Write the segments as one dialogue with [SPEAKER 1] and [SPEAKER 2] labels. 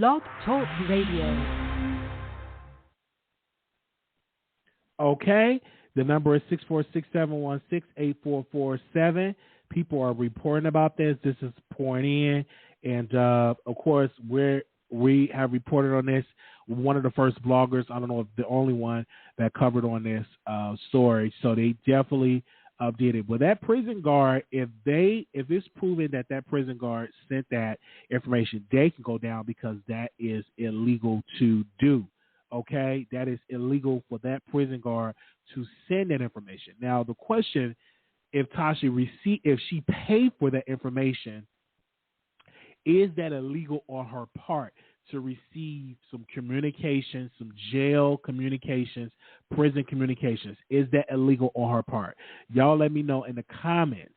[SPEAKER 1] Blog Talk Radio.
[SPEAKER 2] Okay. The number is 646-716-8447. People are reporting about this. This is pouring in. And, of course, we have reported on this. One of the first bloggers, I don't know if the only one, that covered on this story. So they definitely did it. But that prison guard, if it's proven that prison guard sent that information, they can go down because that is illegal to do. Okay, that is illegal for that prison guard to send that information. Now, the question, if she paid for that information, is that illegal on her part to receive some communications, some jail communications, prison communications? Is that illegal on her part? Y'all let me know in the comments,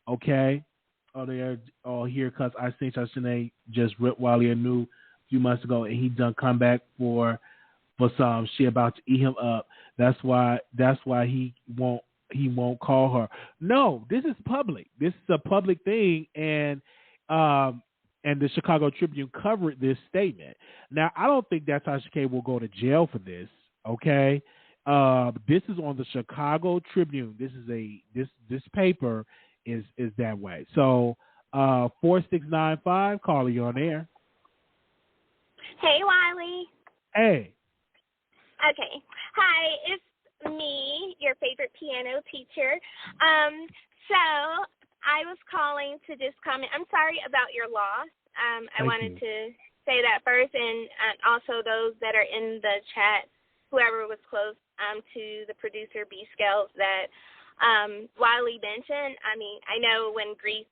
[SPEAKER 2] okay? Here, because I think Shanae just ripped Wiley a new few months ago, and he done come back for some shit about to eat him up. That's why he won't call her. No, this is public. This is a public thing, and the Chicago Tribune covered this statement. Now, I don't think that Tasha K will go to jail for this. Okay, this is on the Chicago Tribune. This paper is that way. So 4695, caller, you on air.
[SPEAKER 3] Hey, Wiley.
[SPEAKER 2] Hey.
[SPEAKER 3] Okay. Hi, it's me, your favorite piano teacher. So I was calling to just comment. I'm sorry about your loss. I wanted to say that first, and also those that are in the chat, whoever was close to the producer B Scales that Wiley mentioned. I mean, I know when grief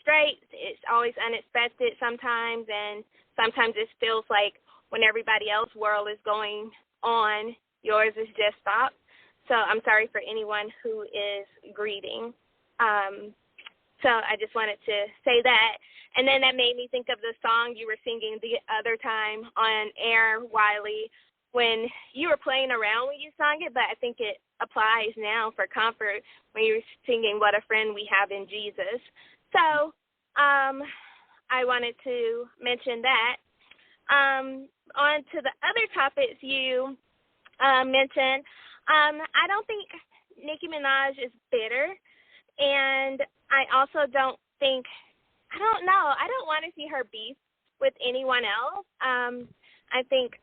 [SPEAKER 3] strikes, it's always unexpected sometimes, and sometimes it feels like when everybody else's world is going on, yours is just stopped. So I'm sorry for anyone who is grieving. So I just wanted to say that. And then that made me think of the song you were singing the other time on air, Wiley, when you were playing around when you sang it, but I think it applies now for comfort when you were singing What a Friend We Have in Jesus. So I wanted to mention that. On to the other topics you mentioned, I don't think Nicki Minaj is bitter, and I also don't want to see her beef with anyone else. I think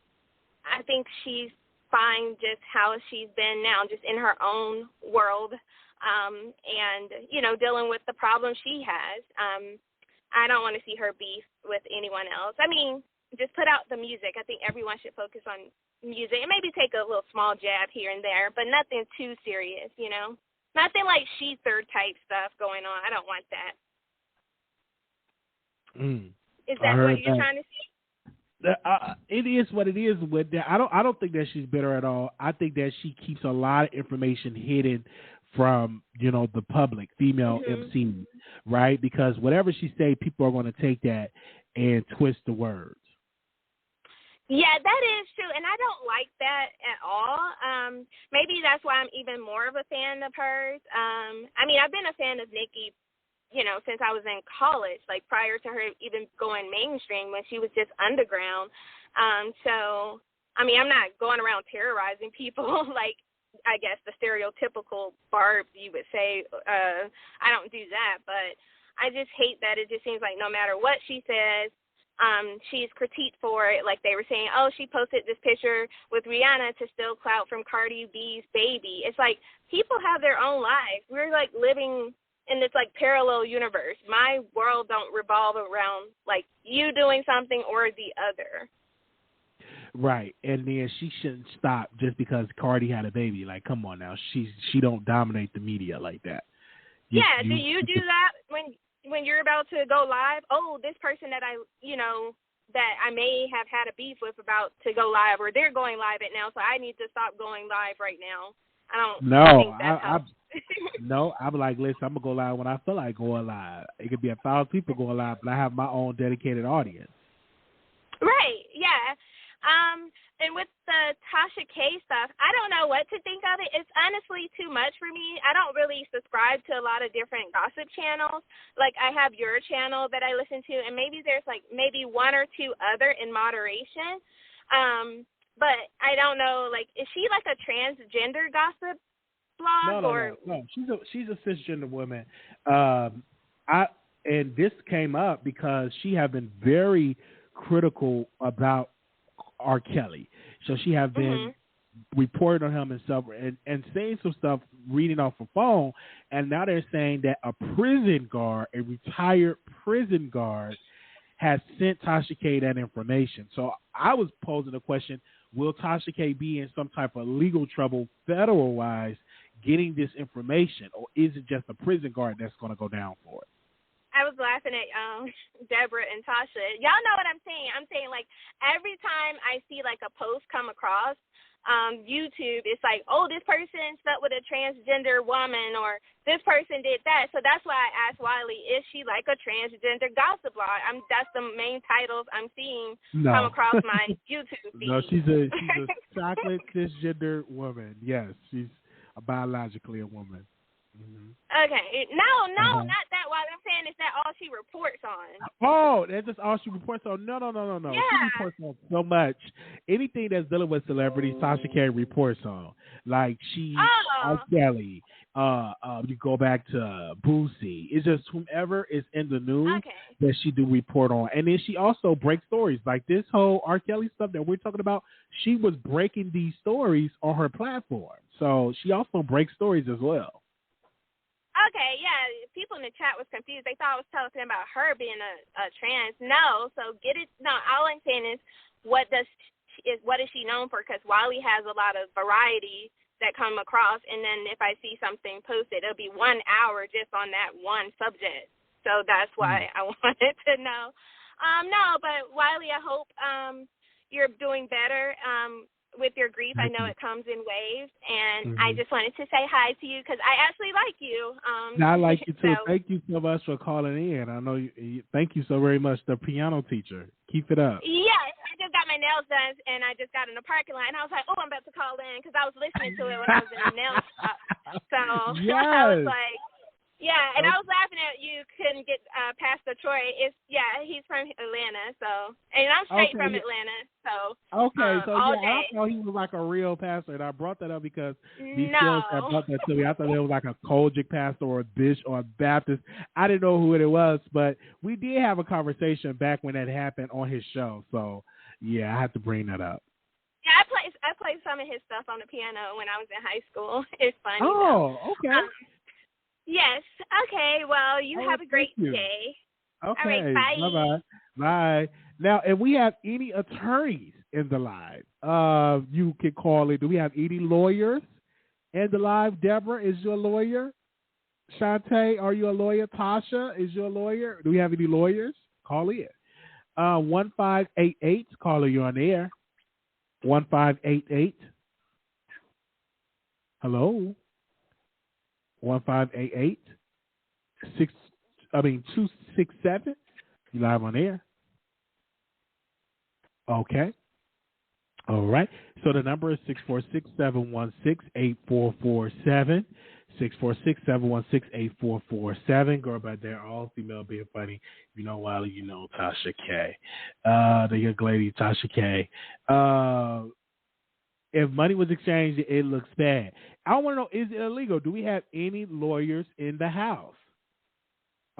[SPEAKER 3] she's fine just how she's been now, just in her own world, and, dealing with the problem she has. I don't want to see her beef with anyone else. I mean, just put out the music. I think everyone should focus on music and maybe take a little small jab here and there, but nothing too serious, Nothing like she-third type stuff going on. I don't want that. Is that what you're trying to see?
[SPEAKER 2] It is what it is with that. I don't think that she's bitter at all. I think that she keeps a lot of information hidden from, the public, female MCs, right? Because whatever she say, people are going to take that and twist the words.
[SPEAKER 3] Yeah, that is true, and I don't like that at all. Maybe that's why I'm even more of a fan of hers. I mean, I've been a fan of Nicki, since I was in college, like prior to her even going mainstream when she was just underground. So, I mean, I'm not going around terrorizing people like, I guess, the stereotypical Barb you would say. I don't do that, but I just hate that it just seems like no matter what she says, she's critiqued for it. Like they were saying, oh, she posted this picture with Rihanna to steal clout from Cardi B's baby. It's like people have their own lives. We're like living in this like parallel universe. My world don't revolve around like you doing something or the other.
[SPEAKER 2] Right, and then she shouldn't stop just because Cardi had a baby. Like, come on now, she don't dominate the media like that.
[SPEAKER 3] Do you do that when you're about to go live? Oh, this person that that I may have had a beef with about to go live, or they're going live it now, so I need to stop going live right now. I don't think that helps.
[SPEAKER 2] No, I'm like, listen, I'm gonna go live when I feel like going live. It could be 1,000 people going live, but I have my own dedicated audience.
[SPEAKER 3] Right. Yeah. And with the the Tasha K stuff, I don't know what to think of it. It's honestly too much for me. I don't really subscribe to a lot of different gossip channels. Like, I have your channel that I listen to, and maybe there's, like, maybe one or two other in moderation. But I don't know, like, is she, like, a transgender gossip blog?
[SPEAKER 2] No. She's a cisgender woman. And this came up because she had been very critical about R. Kelly. So she have been reporting on him and stuff and saying some stuff, reading off a phone, and now they're saying that a prison guard, a retired prison guard, has sent Tasha K that information. So I was posing the question, will Tasha K be in some type of legal trouble federal-wise getting this information, or is it just a prison guard that's going to go down for it?
[SPEAKER 3] I was laughing at Deborah and Tasha. Y'all know what I'm saying. I'm saying, like, every time I see, like, a post come across YouTube, it's like, oh, this person slept with a transgender woman, or this person did that. So that's why I asked Wiley, is she, like, a transgender gossip blog? That's the main titles I'm seeing come across my YouTube feed.
[SPEAKER 2] No, she's a chocolate cisgender woman. Yes, she's biologically a woman.
[SPEAKER 3] Okay. No, not that. What I'm saying is that all she reports on.
[SPEAKER 2] Oh, that's just all she reports on. No.
[SPEAKER 3] Yeah.
[SPEAKER 2] She reports on so much. Anything that's dealing with celebrities, Tasha K reports on. Like R. Kelly. You go back to Boosie. It's just whomever is in the news that she do report on. And then she also breaks stories. Like this whole R. Kelly stuff that we're talking about, she was breaking these stories on her platform. So she also breaks stories as well.
[SPEAKER 3] Okay, yeah, people in the chat was confused. They thought I was talking about her being a trans. No, so get it. No, all I'm saying is what is she known for? Because Wiley has a lot of variety that come across, and then if I see something posted, it'll be 1 hour just on that one subject. So that's why I wanted to know. No, but Wiley, I hope you're doing better. With your grief, I know it comes in waves, and I just wanted to say hi to you because I actually like you.
[SPEAKER 2] I like you too. Thank you so much for calling in. I know you. Thank you so very much, the piano teacher. Keep it up.
[SPEAKER 3] Yes, I just got my nails done, and I just got in the parking lot, and I was like, oh, I'm about to call in because I was listening to it when I was in the nail shop. So I was like. Yeah, and I was laughing at you couldn't get past Detroit. He's from Atlanta, so, and I'm straight from Atlanta, so.
[SPEAKER 2] Okay, so
[SPEAKER 3] all
[SPEAKER 2] I
[SPEAKER 3] day.
[SPEAKER 2] thought he was like a real pastor, and I brought that up because these girls had brought that to me. I thought it was like a Kojic pastor or a Bishop or a Baptist. I didn't know who it was, but we did have a conversation back when that happened on his show. So yeah, I have to bring that up.
[SPEAKER 3] Yeah, I played some of his stuff on the piano when I was in high school. It's funny.
[SPEAKER 2] Oh, okay.
[SPEAKER 3] Yes. Okay. Well, you have a great day.
[SPEAKER 2] Okay.
[SPEAKER 3] All right, bye.
[SPEAKER 2] Bye-bye. Bye. Now, if we have any attorneys in the live, you can call in. Do we have any lawyers in the live? Deborah, is you a lawyer? Shantae, are you a lawyer? Tasha, is you a lawyer? Do we have any lawyers? Call in. 1588. Caller, you on the air. 1588. Hello. 1588 267. You live on air. Okay. All right. So the number is 646-716-8447. 646-716-8447. Girl back there, all female being funny. If you know Wiley, you know Tasha K. The young lady, Tasha K. If money was exchanged, it looks bad. I want to know, is it illegal? Do we have any lawyers in the house?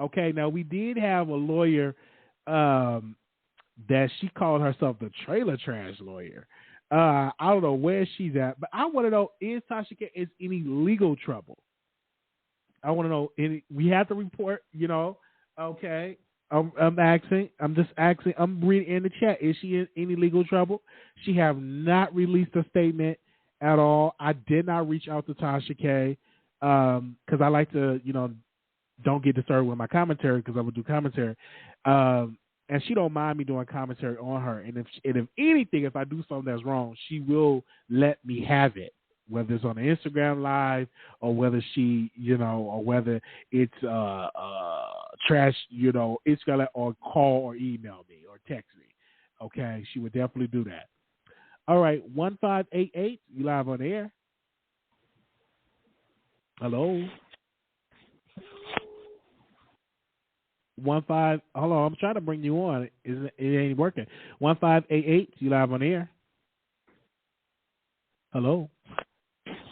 [SPEAKER 2] Okay, now we did have a lawyer that she called herself the trailer trash lawyer. I don't know where she's at, but I want to know, is Tasha K in any legal trouble? I want to know, we have to report, okay. I'm just asking, I'm reading in the chat. Is she in any legal trouble? She have not released a statement at all. I did not reach out to Tasha K because I like to, don't get disturbed with my commentary because I would do commentary. And she don't mind me doing commentary on her. And if anything, if I do something that's wrong, she will let me have it, whether it's on the Instagram Live or whether she, or whether it's trash, it's gonna or call or email me or text me. Okay, she would definitely do that. All right, 1588. You live on air. Hello. 15. Hold on, I'm trying to bring you on. It ain't working. 1588. You live on air. Hello.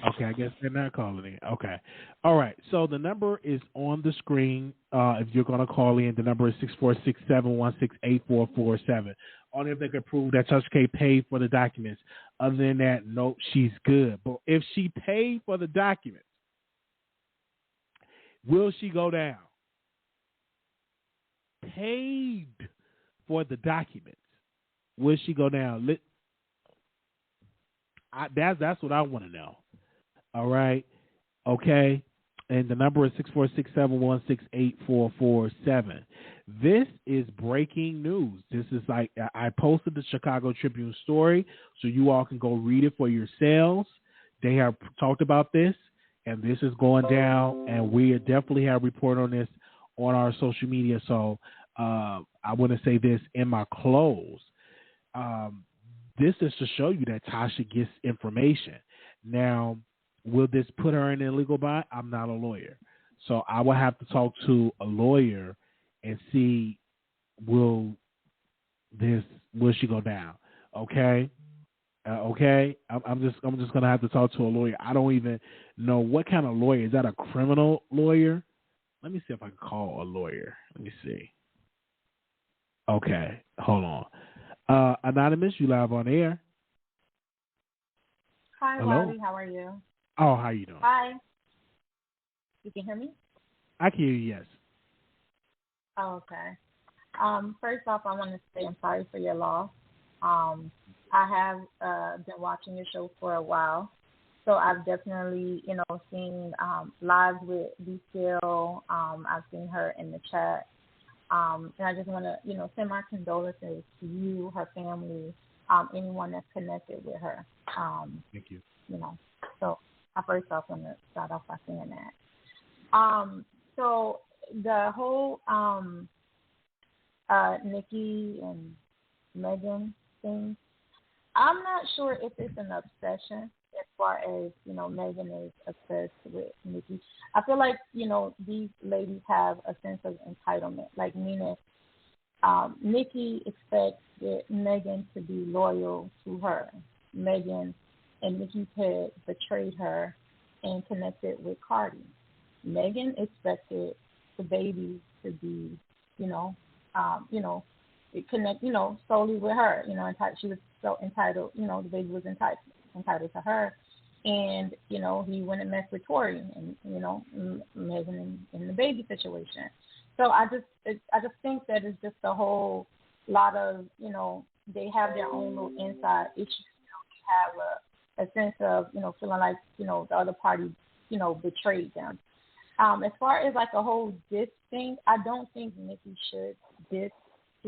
[SPEAKER 2] Okay, I guess they're not calling in. Okay. All right. So the number is on the screen. If you're going to call in, the number is 646-716-8447. Only if they can prove that Touch K paid for the documents. Other than that, nope, she's good. But if she paid for the documents, will she go down? Paid for the documents. Will she go down? That's what I want to know. All right. Okay. And the number is 646-716-8447. This is breaking news. This is like I posted the Chicago Tribune story, so you all can go read it for yourselves. They have talked about this, and this is going down, and we definitely have reported on this on our social media. So I want to say this in my close. This is to show you that Tasha gets information. Now, will this put her in an illegal bind? I'm not a lawyer. So I will have to talk to a lawyer and see will she go down? Okay? Okay? I'm just gonna have to talk to a lawyer. I don't even know what kind of lawyer. Is that a criminal lawyer? Let me see if I can call a lawyer. Let me see. Okay, hold on. Anonymous, you live on air.
[SPEAKER 4] Hi,
[SPEAKER 2] Hello?
[SPEAKER 4] Bobby. How are you?
[SPEAKER 2] Oh, how you doing?
[SPEAKER 4] Hi. You can hear me?
[SPEAKER 2] I can hear you, yes.
[SPEAKER 4] Oh, okay. First off, I want to say I'm sorry for your loss. I have been watching your show for a while, so I've definitely, seen lives with B-Skill. I've seen her in the chat. And I just want to, send my condolences to you, her family, anyone that's connected with her.
[SPEAKER 2] Thank you.
[SPEAKER 4] So I first off want to start off by saying that. So the whole Nicki and Megan thing, I'm not sure if it's an obsession as far as, Megan is obsessed with Nicki. I feel like, these ladies have a sense of entitlement, like meaning Nicki expects Megan to be loyal to her. Megan and Nicki had betrayed her and connected with Cardi. Megan expected the baby to be, it connect, solely with her. She was so entitled. The baby was entitled to her, and he went and messed with Tory and Megan in the baby situation. So I just think that it's just a whole lot of they have their own little inside issues. They have a sense of feeling like the other party betrayed them. As far as like a whole diss thing, I don't think Nicki should do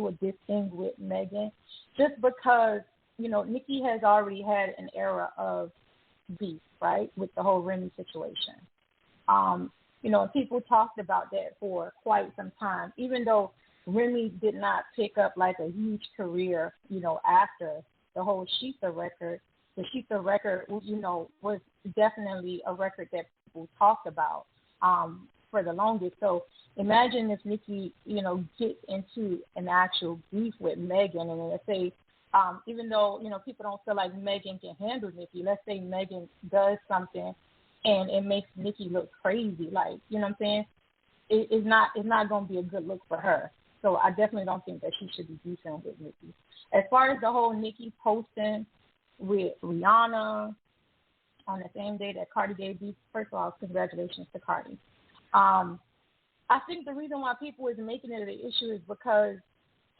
[SPEAKER 4] a diss thing with Megan, just because Nicki has already had an era of beef, right, with the whole Remy situation. People talked about that for quite some time, even though Remy did not pick up like a huge career, after the whole Sheetha record. The Sheetha record, was definitely a record that people talked about for the longest. So imagine if Nicki, gets into an actual beef with Megan, and let's say, even though, people don't feel like Megan can handle Nicki, let's say Megan does something and it makes Nicki look crazy, like, you know what I'm saying? It's not going to be a good look for her. So I definitely don't think that she should be beefing with Nicki. As far as the whole Nicki posting with Rihanna on the same day that Cardi gave beef, first of all, congratulations to Cardi. I think the reason why people is making it an issue is because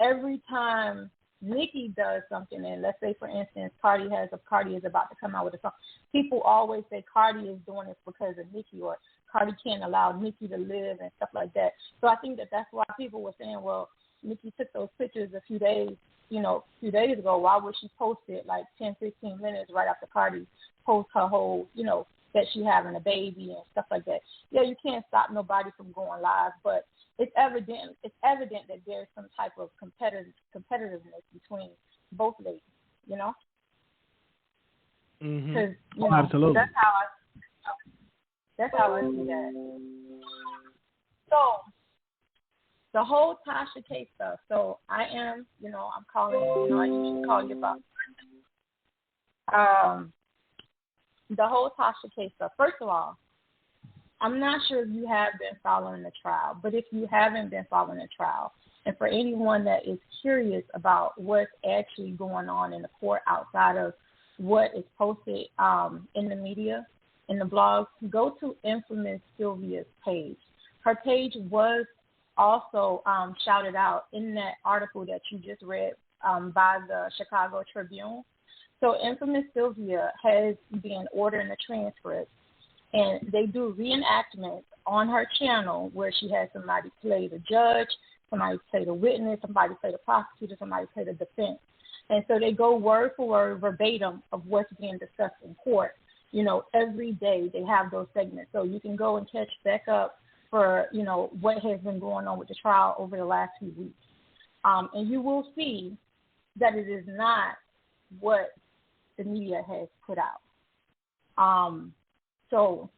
[SPEAKER 4] every time Nicki does something, and let's say, for instance, Cardi is about to come out with a song, people always say Cardi is doing this because of Nicki, or Cardi can't allow Nicki to live and stuff like that. So I think that that's why people were saying, well, Nicki took those pictures a few days ago. Why would she post it like 10, 15 minutes right after Cardi post her whole, that she having a baby and stuff like that? Yeah, you can't stop nobody from going live, but it's evident that there's some type of competitiveness between both ladies, Because
[SPEAKER 2] absolutely.
[SPEAKER 4] That's how I see that. So the whole Tasha case stuff. So I am, I'm calling. I usually call you about the whole Tasha case stuff. First of all, I'm not sure if you have been following the trial, but if you haven't been following the trial, and for anyone that is curious about what's actually going on in the court outside of what is posted in the media, in the blogs, go to Infamous Sylvia's page. Her page was also shouted out in that article that you just read by the Chicago Tribune. So Infamous Sylvia has been ordering the transcript, and they do reenactments on her channel where she has somebody play the judge, somebody play the witness, somebody play the prosecutor, somebody play the defense. And so they go word for word, verbatim of what's being discussed in court. Every day they have those segments. So you can go and catch back up for, what has been going on with the trial over the last few weeks. And you will see that it is not what the media has put out. So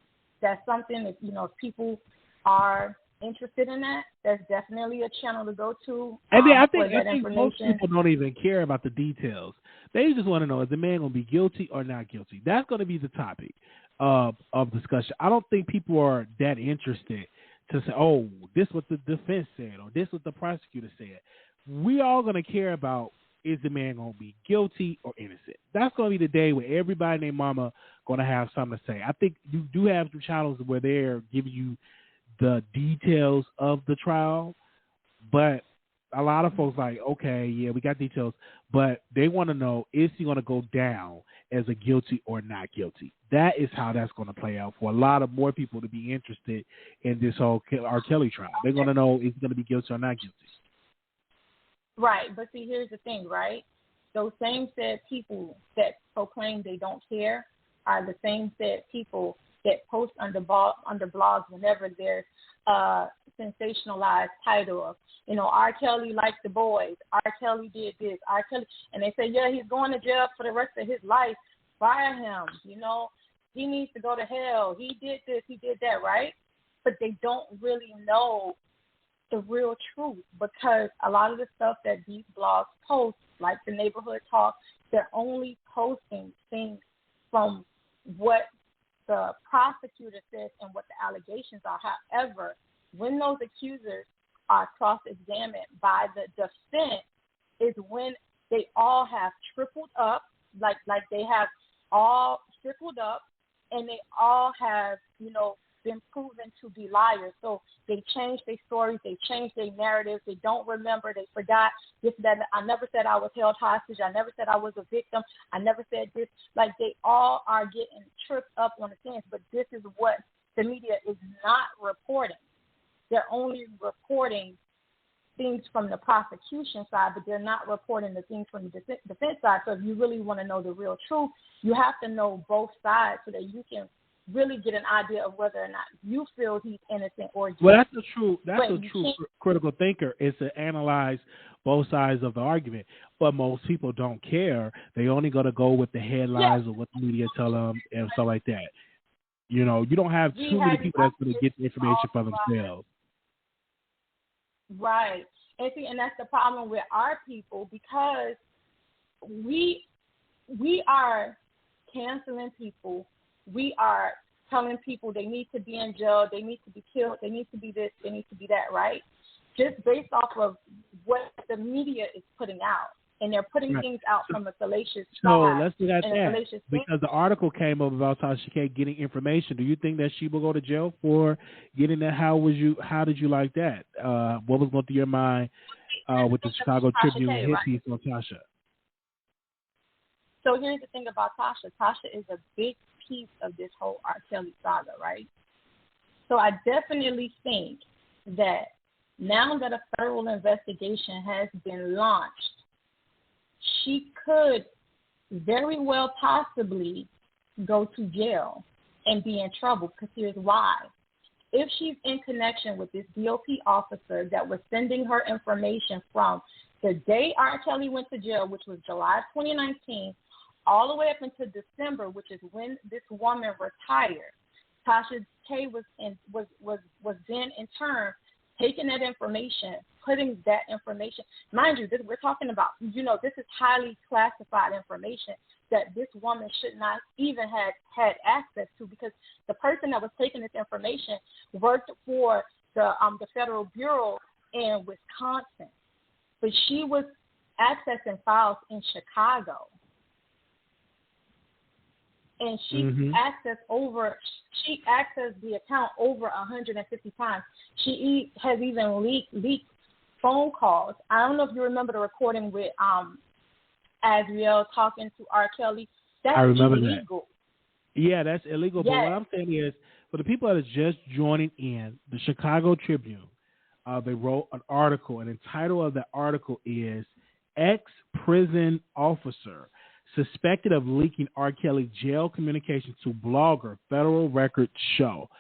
[SPEAKER 4] that's something that, if people are interested in that, that's definitely a channel to go to.
[SPEAKER 2] I think most people don't even care about the details. They just want to know, is the man going to be guilty or not guilty? That's going to be the topic of discussion. I don't think people are that interested to say, oh, this is what the defense said or this is what the prosecutor said. We all going to care about, is the man going to be guilty or innocent? That's going to be the day where everybody and their mama going to have something to say. I think you do have some channels where they're giving you the details of the trial, but a lot of folks like, okay, yeah, we got details, but they want to know, is he going to go down as a guilty or not guilty? That is how that's going to play out for a lot of more people to be interested in this whole R. Kelly trial. They're going to know, is he going to be guilty or not guilty?
[SPEAKER 4] Right, but see, here's the thing, right? Those same said people that proclaim they don't care are the same said people that post under blogs whenever there's a sensationalized title of, R. Kelly likes the boys, R. Kelly did this, R. Kelly, and they say, yeah, he's going to jail for the rest of his life. Fire him, he needs to go to hell. He did this, he did that, right? But they don't really know the real truth, because a lot of the stuff that these blogs post, like the neighborhood talk, they're only posting things from what the prosecutor says and what the allegations are. However, when those accusers are cross-examined by the defense is when they all have tripled up, like they have all tripled up, and they all have, been proven to be liars. So they changed their stories, they changed their narratives, they don't remember, they forgot this, that. I never said I was held hostage, I never said I was a victim, I never said this. Like, they all are getting tripped up on the things, but this is what the media is not reporting. They're only reporting things from the prosecution side, but they're not reporting the things from the defense side. So if you really want to know the real truth, you have to know both sides so that you can really get an idea of whether or not you feel he's innocent or guilty.
[SPEAKER 2] Well, that's a true critical thinker, is to analyze both sides of the argument. But most people don't care. They only going to go with the headlines or what the media tell them and stuff like that. You don't have too many people that's going to get the information for themselves.
[SPEAKER 4] Right. And that's the problem with our people, because we are canceling people. We are telling people they need to be in jail, they need to be killed, they need to be this, they need to be that, right? Just based off of what the media is putting out. And they're putting things out from a salacious side.
[SPEAKER 2] So let's do that because the article came up about Tasha K getting information. Do you think that she will go to jail for getting that? How did you like that? What was going through your mind with the Chicago Tribune hit piece on Tasha?
[SPEAKER 4] So here's the thing about Tasha. Tasha is a big piece of this whole R. Kelly saga, right? So I definitely think that now that a federal investigation has been launched, she could very well possibly go to jail and be in trouble, because here's why. If she's in connection with this DOP officer that was sending her information from the day R. Kelly went to jail, which was July 2019, all the way up into December, which is when this woman retired. Tasha K was then in turn taking that information, putting that information. Mind you, we're talking about, this is highly classified information that this woman should not even have had access to, because the person that was taking this information worked for the Federal Bureau in Wisconsin, but she was accessing files in Chicago. And she accessed the account over 150 times. She has even leaked phone calls. I don't know if you remember the recording with Azriel talking to R. Kelly. That's
[SPEAKER 2] I remember
[SPEAKER 4] illegal.
[SPEAKER 2] That. Yeah, that's illegal.
[SPEAKER 4] Yes.
[SPEAKER 2] But what I'm saying is, for the people that are just joining in, the Chicago Tribune, they wrote an article, and the title of the article is "Ex-Prison Officer Suspected of Leaking R. Kelly Jail Communications to Blogger Federal Records Show."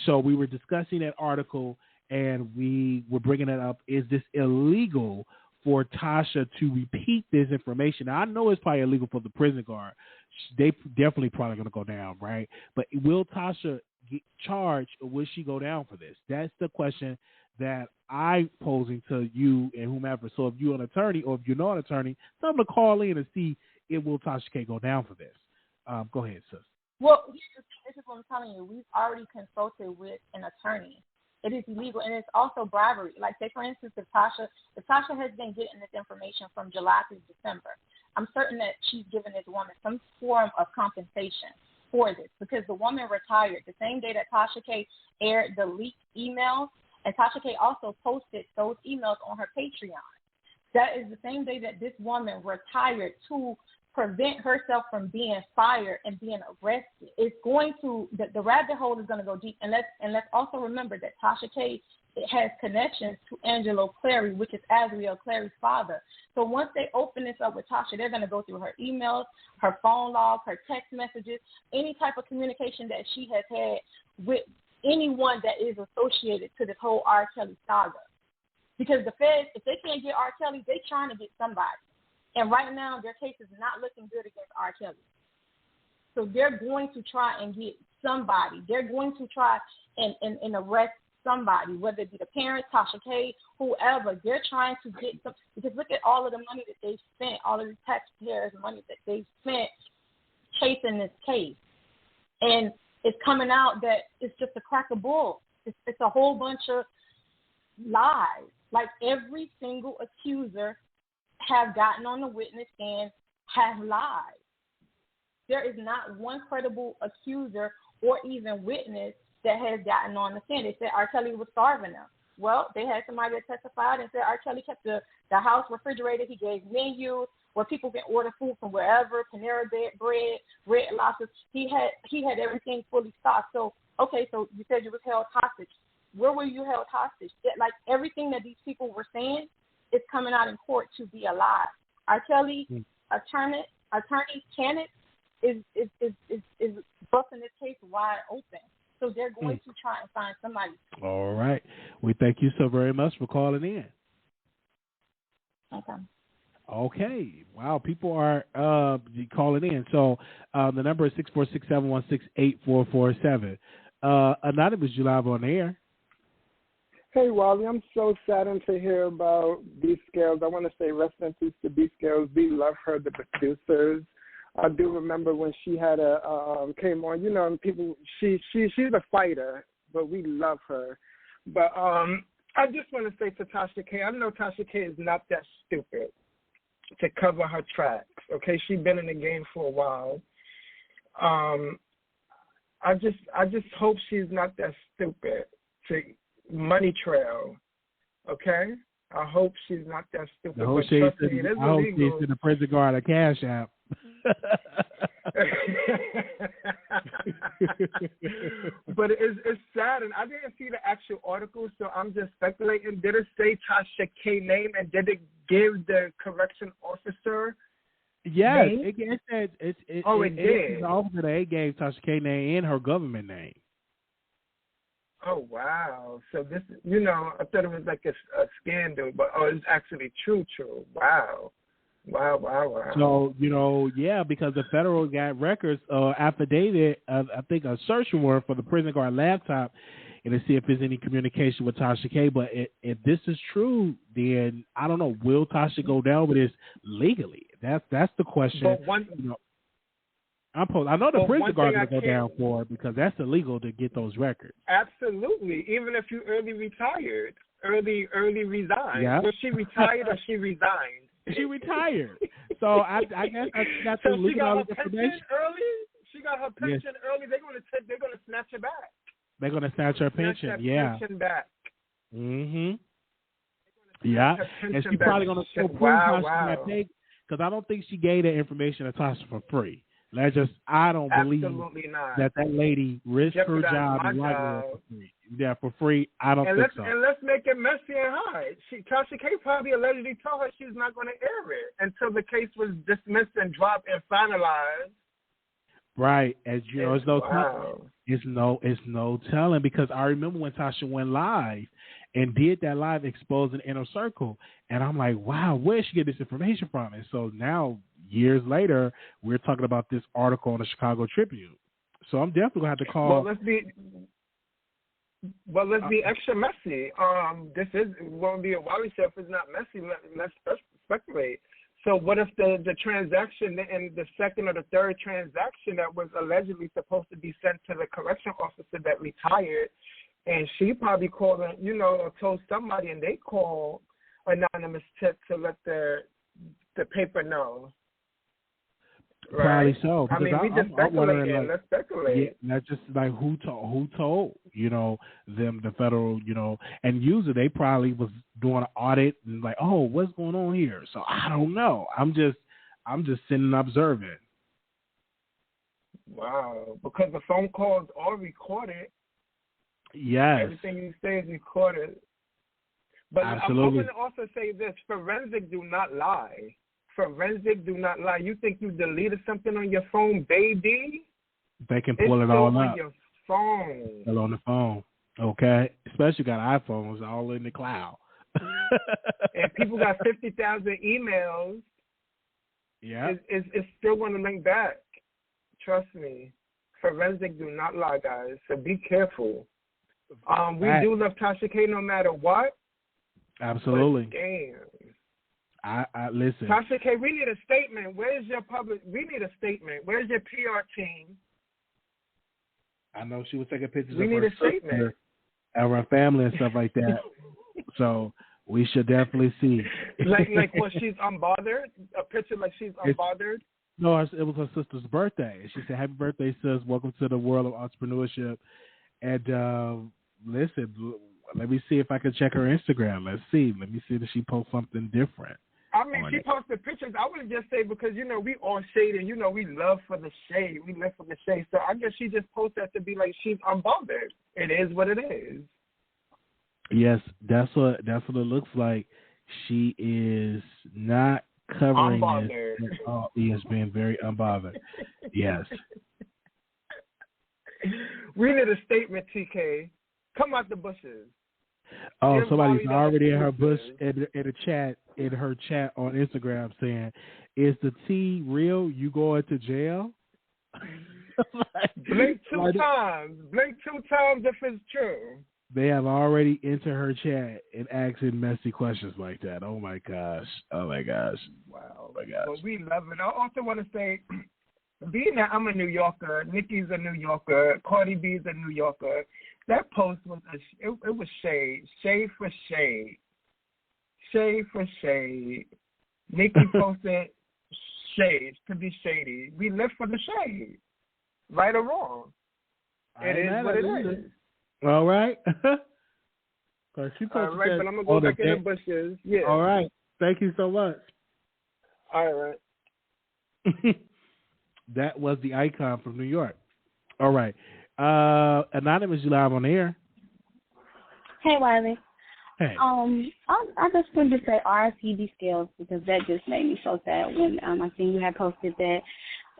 [SPEAKER 2] So we were discussing that article, and we were bringing it up. Is this illegal for Tasha to repeat this information? Now, I know it's probably illegal for the prison guard. They definitely probably going to go down, right? But will Tasha get charged, or will she go down for this? That's the question that I'm posing to you and whomever. So if you're an attorney, or if you're not an attorney, tell them to call in and see if will Tasha K go down for this. Go ahead, sis.
[SPEAKER 4] Well, this is what I'm telling you. We've already consulted with an attorney. It is illegal, and it's also bribery. Like, say, for instance, if Tasha has been getting this information from July through December, I'm certain that she's given this woman some form of compensation for this, because the woman retired the same day that Tasha K aired the leaked emails, and Tasha K also posted those emails on her Patreon. That is the same day that this woman retired to prevent herself from being fired and being arrested. It's going to, the rabbit hole is going to go deep. And let's also remember that Tasha K has connections to Angelo Clary, which is Azriel Clary's father. So once they open this up with Tasha, they're going to go through her emails, her phone logs, her text messages, any type of communication that she has had with anyone that is associated to this whole R. Kelly saga. Because the feds, if they can't get R. Kelly, they're trying to get somebody. And right now, their case is not looking good against R. Kelly. So they're going to try and get somebody. They're going to try and arrest somebody, whether it be the parents, Tasha K, whoever. They're trying to get some, because look at all of the money that they've spent, all of the taxpayers' money that they've spent chasing this case. And it's coming out that it's just a crack of bull. It's a whole bunch of lies. Like, every single accuser have gotten on the witness stand, have lied. There is not one credible accuser or even witness that has gotten on the stand. They said R. Kelly was starving them. Well, they had somebody that testified and said R. Kelly kept the house refrigerated. He gave menus where people can order food from wherever, Panera Bread, Red Lobster. He had everything fully stocked. So, okay, so you said you was held hostage. Where were you held hostage? Like, everything that these people were saying is coming out in court to be a lie. R. Kelly, attorney Kenneth is busting this case wide open. So they're going to try and find somebody.
[SPEAKER 2] All right. We thank you so very much for calling in. Okay. Wow, people are calling in. So the number is 646-716-8447. Anonymous, you live on air.
[SPEAKER 5] Hey, Wally, I'm so saddened to hear about B Scales. I want to say rest in peace to B Scales. We love her, the producers. I do remember when she had came on, and people, she's a fighter, but we love her. But I just want to say to Tasha K, I know Tasha K is not that stupid to cover her tracks, okay? She's been in the game for a while. I just hope she's not that stupid to money trail, okay? I hope she's not that stupid.
[SPEAKER 2] I hope she's in the prison guard a Cash App.
[SPEAKER 5] But it's sad, and I didn't see the actual article, so I'm just speculating. Did it say Tasha K name, and did it give the correction officer?
[SPEAKER 2] Yes,
[SPEAKER 5] name?
[SPEAKER 2] it did.
[SPEAKER 5] It did.
[SPEAKER 2] The officer they gave Tasha K name and her government name.
[SPEAKER 5] Oh, wow. So this, I thought it was like a scandal, but it's actually true. Wow. Wow.
[SPEAKER 2] So, because the federal got records, affidavit, I think a search warrant for the prison guard laptop, and to see if there's any communication with Tasha K. But if this is true, then I don't know. Will Tasha go down with this legally? That's the question. I know the prison guard will go down for it because that's illegal to get those records.
[SPEAKER 5] Absolutely. Even if you early retired, early resigned.
[SPEAKER 2] Yeah.
[SPEAKER 5] Was she retired or she resigned?
[SPEAKER 2] She retired. So I guess I got to look at all the information
[SPEAKER 5] early. She got her pension early. They're gonna snatch her back.
[SPEAKER 2] They're gonna snatch her pension.
[SPEAKER 5] Pension back.
[SPEAKER 2] Mhm. Yeah, and she's probably gonna prove Tasha got paid because I don't think she gave that information to Tasha for free. I don't believe that lady risked her job and livelihood for free. Yeah, for free. I don't think so.
[SPEAKER 5] And let's make it messy and hard. Tasha K probably allegedly told her she's not going to air it until the case was dismissed and dropped and finalized.
[SPEAKER 2] Right, as you know, it's no telling because I remember when Tasha went live and did that live exposing Inner Circle, and I'm like, wow, where did she get this information from? And so now, years later, we're talking about this article on the Chicago Tribune. So I'm definitely gonna have to call.
[SPEAKER 5] Well, let's be extra messy. This won't be a Wally show if it's not messy. Let's speculate. So what if the transaction and the second or the third transaction that was allegedly supposed to be sent to the correction officer that retired, and she probably called, or told somebody, and they called anonymous tip to let the paper know.
[SPEAKER 2] Probably so.
[SPEAKER 5] I mean, we just speculating. Let's speculate.
[SPEAKER 2] Yeah, that's just like who told them, the federal, and usually they probably was doing an audit and like, oh, what's going on here? So I don't know. I'm just sitting and observing.
[SPEAKER 5] Wow, because the phone calls are recorded.
[SPEAKER 2] Yes.
[SPEAKER 5] Everything you say is recorded. But
[SPEAKER 2] absolutely.
[SPEAKER 5] I'm going to also say this: forensic do not lie. Forensic do not lie. You think you deleted something on your phone, baby?
[SPEAKER 2] They can pull it all up.
[SPEAKER 5] On your phone.
[SPEAKER 2] Still on the phone. Okay. Especially got iPhones all in the cloud.
[SPEAKER 5] And people got 50,000 emails.
[SPEAKER 2] Yeah.
[SPEAKER 5] It's still going to link back. Trust me. Forensic do not lie, guys. So be careful. We do love Tasha K no matter what.
[SPEAKER 2] Absolutely.
[SPEAKER 5] But damn.
[SPEAKER 2] I listen.
[SPEAKER 5] Tasha K, we need a statement. Where's your public? We need a statement. Where's your PR team?
[SPEAKER 2] I know she was taking pictures
[SPEAKER 5] we
[SPEAKER 2] of
[SPEAKER 5] need
[SPEAKER 2] her
[SPEAKER 5] a statement.
[SPEAKER 2] And her family and stuff like that. So we should definitely see.
[SPEAKER 5] like she's unbothered? A picture like she's unbothered?
[SPEAKER 2] No, it was her sister's birthday. She said, happy birthday, sis. Welcome to the world of entrepreneurship. And listen, let me see if I can check her Instagram. Let's see. Let me see if she posts something different.
[SPEAKER 5] I mean, she posted pictures. I would just say because, we all shade and, we love for the shade. We live for the shade. So I guess she just posted that to be like she's unbothered. It is what it is.
[SPEAKER 2] Yes, that's what it looks like. She is not covering
[SPEAKER 5] unbothered.
[SPEAKER 2] This. He has been very unbothered. Yes.
[SPEAKER 5] We need a statement, TK. Come out the bushes.
[SPEAKER 2] Oh, somebody's already in her bush in her chat on Instagram saying, "Is the tea real? You going to jail?"
[SPEAKER 5] Blink two times. Blink 2 times if it's true.
[SPEAKER 2] They have already entered her chat and asking messy questions like that. Oh my gosh. Oh my gosh. Wow. Oh my gosh.
[SPEAKER 5] Well, we love it. I also want to say, being that I'm a New Yorker, Nicki's a New Yorker, Cardi B's a New Yorker. That post was it was shade for shade, shade for shade. Nicki posted shades to be shady. We live for the shade, right or wrong. It is what it is.
[SPEAKER 2] All right.
[SPEAKER 5] All right, but I'm gonna go back in the bushes. Yeah.
[SPEAKER 2] All right. Thank you so much.
[SPEAKER 5] All right.
[SPEAKER 2] That was the icon from New York. All right. Anonymous, you live on the air.
[SPEAKER 6] Hey, Wiley.
[SPEAKER 2] Hey.
[SPEAKER 6] I just wanted to say RSPD skills because that just made me so sad when I seen you had posted that.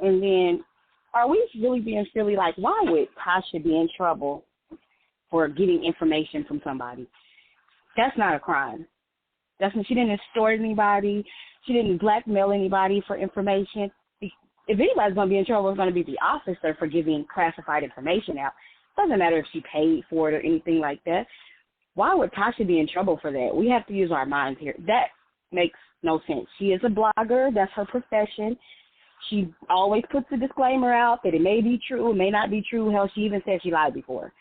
[SPEAKER 6] And then, are we really being silly? Like, why would Tasha be in trouble for getting information from somebody? That's not a crime. She didn't extort anybody. She didn't blackmail anybody for information. If anybody's going to be in trouble, it's going to be the officer for giving classified information out. It doesn't matter if she paid for it or anything like that. Why would Tasha be in trouble for that? We have to use our minds here. That makes no sense. She is a blogger. That's her profession. She always puts a disclaimer out that it may be true, it may not be true. Hell, she even said she lied before.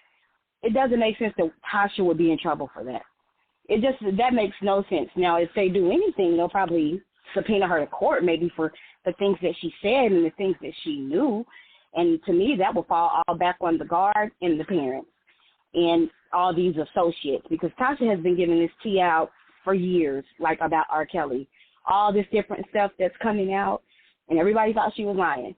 [SPEAKER 6] It doesn't make sense that Tasha would be in trouble for that. That makes no sense. Now, if they do anything, they'll probably subpoena her to court maybe for the things that she said and the things that she knew. And to me, that will fall all back on the guard and the parents and all these associates, because Tasha has been giving this tea out for years, like about R. Kelly, all this different stuff that's coming out, and everybody thought she was lying.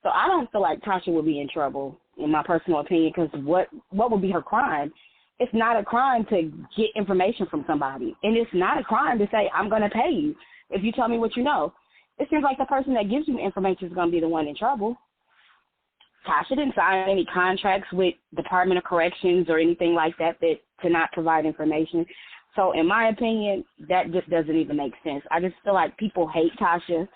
[SPEAKER 6] So I don't feel like Tasha would be in trouble, in my personal opinion, because what would be her crime? It's not a crime to get information from somebody, and it's not a crime to say, I'm going to pay you if you tell me what you know. It seems like the person that gives you information is going to be the one in trouble. Tasha didn't sign any contracts with Department of Corrections or anything like that to not provide information. So in my opinion, that just doesn't even make sense. I just feel like people hate Tasha,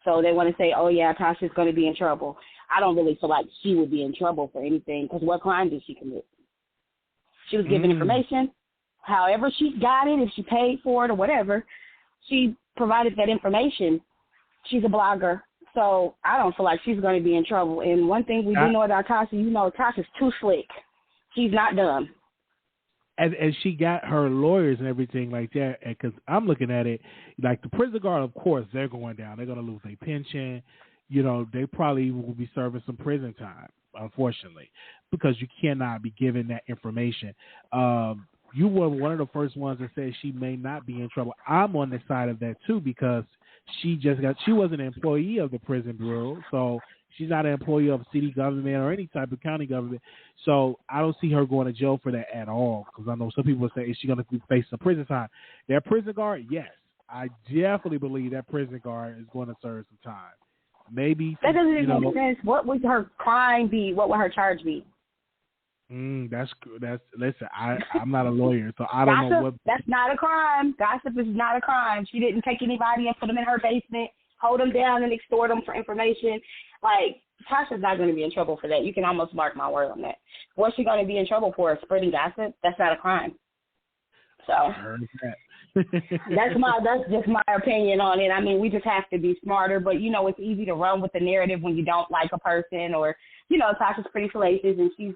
[SPEAKER 6] so they want to say, oh, yeah, Tasha's going to be in trouble. I don't really feel like she would be in trouble for anything, because what crime did she commit? She was given information. However she got it, if she paid for it or whatever, she provided that information. She's a blogger. So I don't feel like she's going to be in trouble. And one thing we do know about Tasha, Tasha's too slick. She's not dumb.
[SPEAKER 2] And she got her lawyers and everything like that. And because I'm looking at it, like the prison guard, of course, they're going down. They're going to lose their pension. They probably will be serving some prison time, unfortunately, because you cannot be given that information. You were one of the first ones that said she may not be in trouble. I'm on the side of that, too, because she was an employee of the prison bureau, so she's not an employee of city government or any type of county government. So I don't see her going to jail for that at all, because I know some people say, is she going to face some prison time? That prison guard, yes. I definitely believe that prison guard is going to serve some time. Maybe.
[SPEAKER 6] That doesn't even make sense. What would her crime be? What would her charge be? Listen, I'm not a lawyer, so I don't know what. That's not a crime. Gossip is not a crime. She didn't take anybody and put them in her basement, hold them down, and extort them for information. Like, Tasha's not going to be in trouble for that. You can almost mark my word on that. What's she going to be in trouble for? Spreading gossip? That's not a crime. So
[SPEAKER 2] I heard that.
[SPEAKER 6] that's just my opinion on it. I mean, we just have to be smarter, but it's easy to run with the narrative when you don't like a person, or Tasha's pretty salacious and she's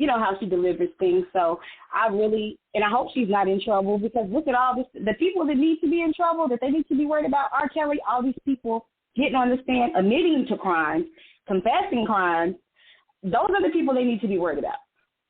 [SPEAKER 6] how she delivers things. So I hope she's not in trouble, because look at all this, the people that need to be in trouble, that they need to be worried about, R. Kelly, all these people getting on the stand, admitting to crimes, confessing crimes. Those are the people they need to be worried about.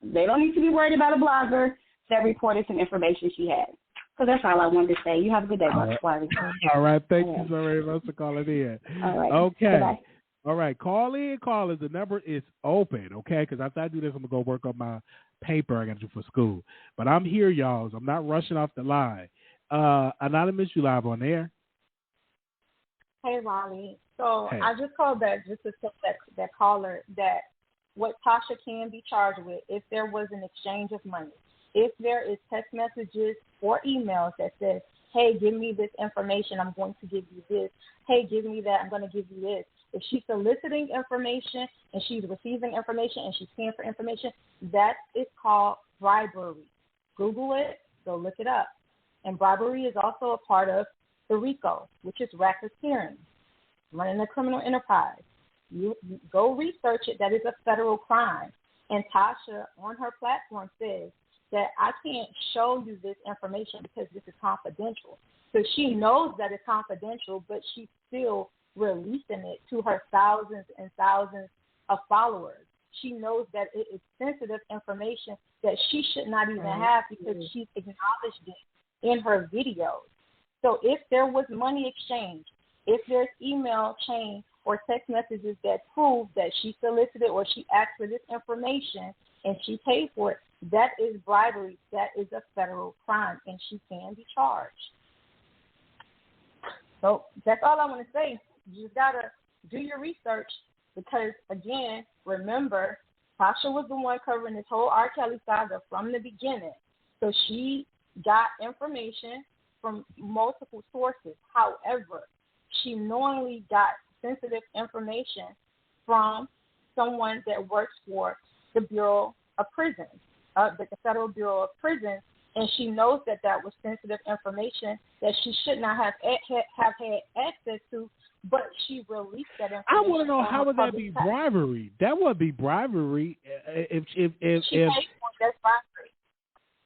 [SPEAKER 6] They don't need to be worried about a blogger that reported some information she had. So that's all I wanted to say. You have a good day, Mark.
[SPEAKER 2] All right. Thank you so very much for calling in.
[SPEAKER 6] All right.
[SPEAKER 2] Okay.
[SPEAKER 6] Bye-bye.
[SPEAKER 2] All right. Call in, callers. The number is open, okay? Because after I do this, I'm going to go work on my paper I got to do for school. But I'm here, y'all. So I'm not rushing off the line. Anonymous, you live on air.
[SPEAKER 4] Hey, Raleigh. So
[SPEAKER 2] hey.
[SPEAKER 4] I just called back just to tell that caller that what Tasha can be charged with if there was an exchange of money. If there is text messages or emails that says, hey, give me this information, I'm going to give you this. Hey, give me that, I'm going to give you this. If she's soliciting information and she's receiving information and she's paying for information, that is called bribery. Google it, go look it up. And bribery is also a part of the RICO, which is racketeering, running a criminal enterprise. You go research it. That is a federal crime. And Tasha, on her platform, says that I can't show you this information because this is confidential. So she knows that it's confidential, but she's still releasing it to her thousands and thousands of followers. She knows that it is sensitive information that she should not even have because she's acknowledged it in her videos. So if there was money exchange, if there's email chain or text messages that prove that she solicited or she asked for this information and she paid for it, that is bribery. That is a federal crime, and she can be charged. So that's all I want to say. You just got to do your research because, again, remember, Tasha was the one covering this whole R. Kelly saga from the beginning. So she got information from multiple sources. However, she knowingly got sensitive information from someone that works for the Bureau of Prisons, the Federal Bureau of Prisons, and she knows that that was sensitive information that she should not have had access to, but she released that information.
[SPEAKER 2] I want to know, how would that be bribery? That would be bribery if
[SPEAKER 4] she paid for it. That's bribery.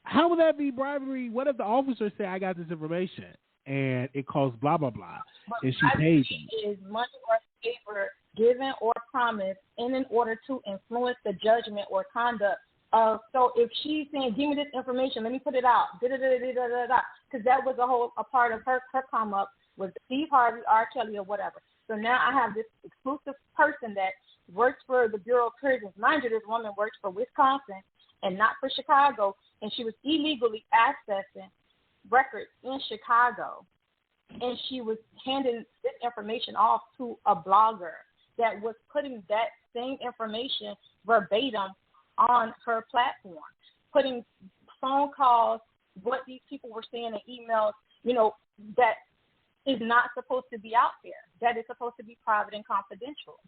[SPEAKER 2] How would that be bribery? What if the officer said, I got this information and it costs blah, blah, blah,
[SPEAKER 4] but
[SPEAKER 2] and she pays them?
[SPEAKER 4] Is money or favor given or promised in order to influence the judgment or conduct of. So if she's saying, give me this information, let me put it out, because that was a part of her come up with Steve Harvey, R. Kelly, or whatever. So now I have this exclusive person that works for the Bureau of Prisons. Mind you, this woman works for Wisconsin and not for Chicago, and she was illegally accessing records in Chicago, and she was handing this information off to a blogger that was putting that same information verbatim on her platform, putting phone calls, what these people were saying in emails, that is not supposed to be out there, that is supposed to be private and confidential.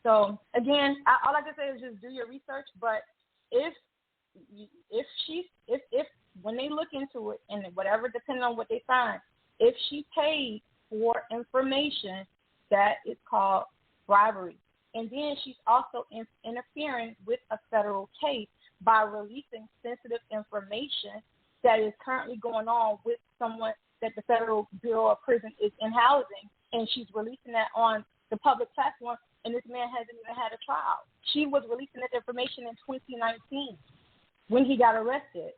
[SPEAKER 4] So, again, all I can say is just do your research, but if when they look into it, and whatever, depending on what they find, if she paid for information, that is called bribery. And then she's also interfering with a federal case by releasing sensitive information that is currently going on with someone that the Federal Bureau of Prisons is in housing, and she's releasing that on the public platform, and this man hasn't even had a trial. She was releasing that information in 2019 when he got arrested.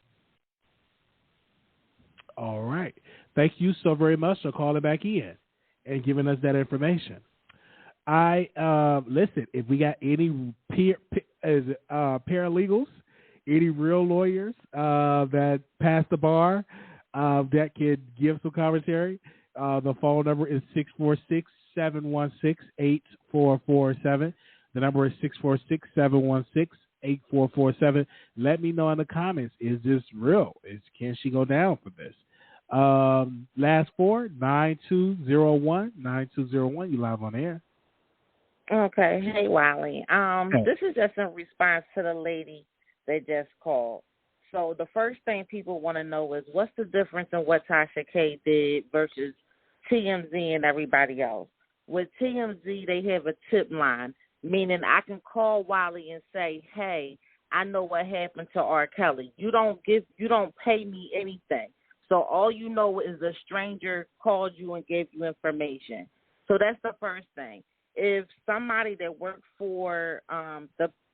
[SPEAKER 2] All right. Thank you so very much for calling back in and giving us that information. Listen, if we got any paralegals, any real lawyers that pass the bar that could give some commentary, the phone number is 646-716-8447. The number is 646-716-8447. Let me know in the comments, is this real? Can she go down for this? Last four, 9201. 9201, you live on air.
[SPEAKER 7] Okay. Hey, Wiley. This is just in response to the lady that just called. So the first thing people want to know is, what's the difference in what Tasha K did versus TMZ and everybody else? With TMZ, they have a tip line, meaning I can call Wiley and say, hey, I know what happened to R. Kelly. You don't pay me anything. So all you know is a stranger called you and gave you information. So that's the first thing. If somebody that worked for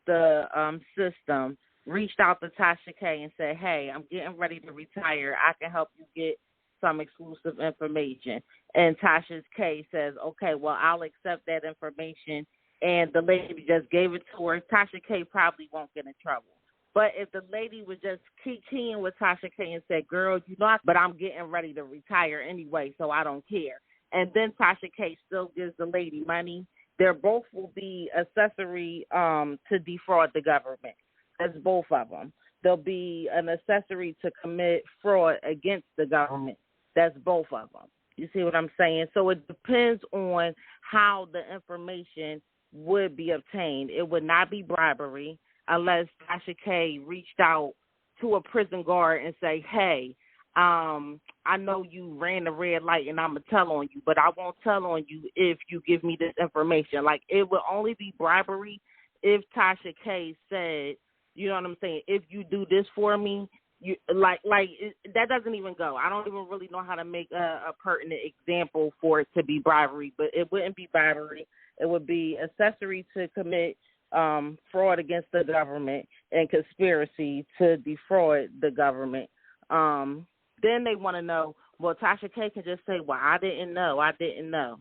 [SPEAKER 7] the system reached out to Tasha K and said, hey, I'm getting ready to retire, I can help you get some exclusive information, and Tasha K says, okay, well, I'll accept that information, and the lady just gave it to her, Tasha K probably won't get in trouble. But if the lady was just keying with Tasha K and said, girl, but I'm getting ready to retire anyway, so I don't care, and then Tasha K still gives the lady money, they both will be accessory to defraud the government. That's both of them. There'll be an accessory to commit fraud against the government. That's both of them. You see what I'm saying? So it depends on how the information would be obtained. It would not be bribery unless Tasha K reached out to a prison guard and say, hey, I know you ran the red light and I'm going to tell on you, but I won't tell on you if you give me this information. Like, it would only be bribery if Tasha K said, you know what I'm saying, if you do this for me, you that doesn't even go. I don't even really know how to make a pertinent example for it to be bribery, but it wouldn't be bribery. It would be accessory to commit fraud against the government and conspiracy to defraud the government. Then they want to know, well, Tasha K can just say, well, I didn't know.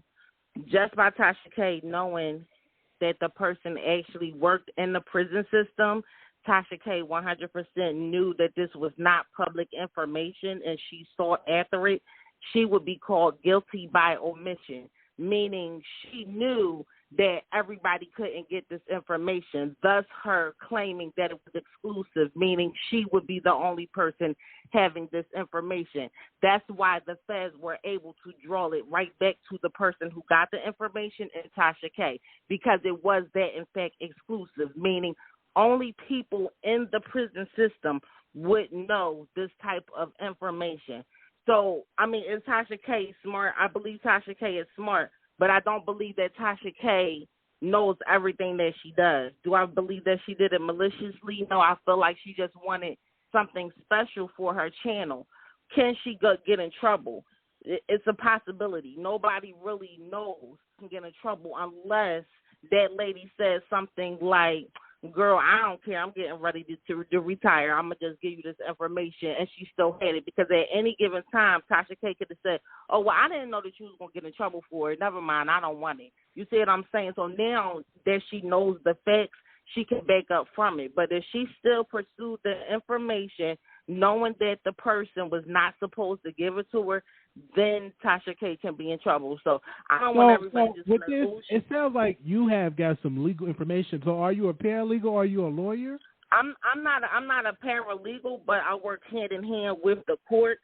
[SPEAKER 7] Just by Tasha K knowing that the person actually worked in the prison system, Tasha K 100% knew that this was not public information and she sought after it, she would be called guilty by omission, meaning she knew that everybody couldn't get this information, thus her claiming that it was exclusive, meaning she would be the only person having this information. That's why the feds were able to draw it right back to the person who got the information and Tasha K, because it was that, in fact, exclusive, meaning only people in the prison system would know this type of information. So, I mean, is Tasha K smart? I believe Tasha K is smart, but I don't believe that Tasha K knows everything that she does. Do I believe that she did it maliciously? No, I feel like she just wanted something special for her channel. Can she get in trouble? It's a possibility. Nobody really knows can get in trouble unless that lady says something like, girl, I don't care, I'm getting ready to retire, I'm going to just give you this information, and she still had it, because at any given time, Tasha K could have said, oh, well, I didn't know that you was going to get in trouble for it, never mind, I don't want it. You see what I'm saying? So now that she knows the facts, she can back up from it. But if she still pursued the information, knowing that the person was not supposed to give it to her, then Tasha K can be in trouble. So I don't want everybody just
[SPEAKER 2] with this, it sounds like you have got some legal information. So are you a paralegal or are you a lawyer?
[SPEAKER 7] I'm not a paralegal, but I work hand in hand with the court.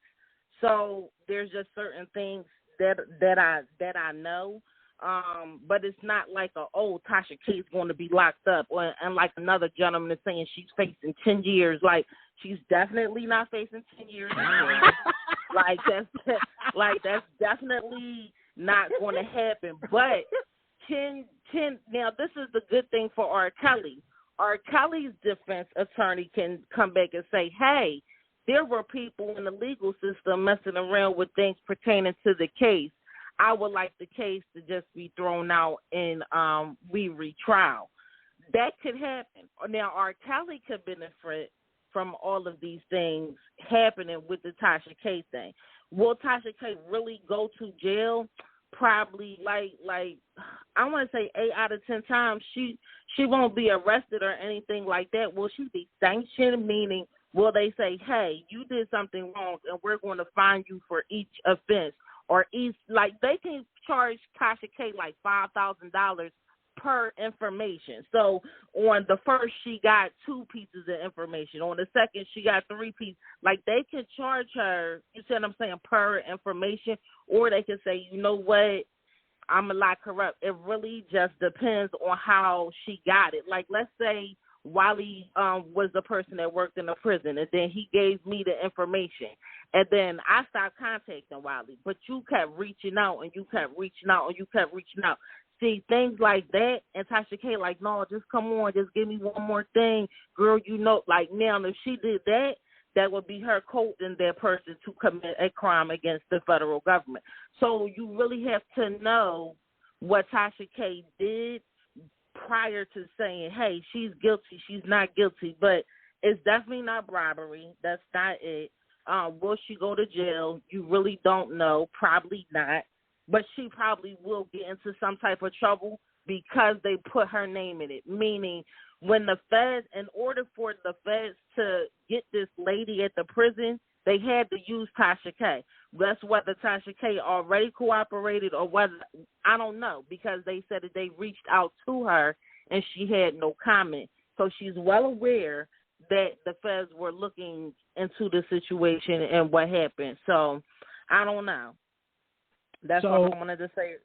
[SPEAKER 7] So there's just certain things that I know. But it's not like Tasha K is going to be locked up, and like another gentleman is saying she's facing 10 years. Like, she's definitely not facing 10 years. that's definitely not going to happen. But 10 now, this is the good thing for R. Kelly. R. Kelly's defense attorney can come back and say, hey, there were people in the legal system messing around with things pertaining to the case. I would like the case to just be thrown out and we retrial. That could happen. Now, R. Kelly could benefit from all of these things happening with the Tasha K thing. Will Tasha K really go to jail? Probably, like I want to say 8 out of 10 times she won't be arrested or anything like that. Will she be sanctioned? Meaning, will they say, hey, you did something wrong and we're going to fine you for each offense? Or like they can charge Tasha K like $5,000 per information. So on the first, she got 2 pieces of information. On the second, she got 3 pieces. Like, they can charge her, you see what I'm saying, per information, or they can say, you know what, I'm going to lock her up. It really just depends on how she got it. Like, let's say Wally was the person that worked in the prison, and then he gave me the information. And then I stopped contacting Wally, but you kept reaching out, and you kept reaching out, and you kept reaching out. See, things like that, and Tasha K, like, no, just come on, just give me one more thing. Girl, you know, like, now, if she did that, that would be her coding that person to commit a crime against the federal government. So you really have to know what Tasha K did prior to saying, hey, she's guilty, she's not guilty. But it's definitely not bribery. That's not it. Will she go to jail? You really don't know. Probably not. But she probably will get into some type of trouble because they put her name in it. Meaning, when the feds, in order for the feds to get this lady at the prison, they had to use Tasha K. That's whether Tasha K already cooperated or whether, I don't know, because they said that they reached out to her and she had no comment. So she's well aware that the feds were looking into the situation and what happened. So I don't know. That's all I wanted to say.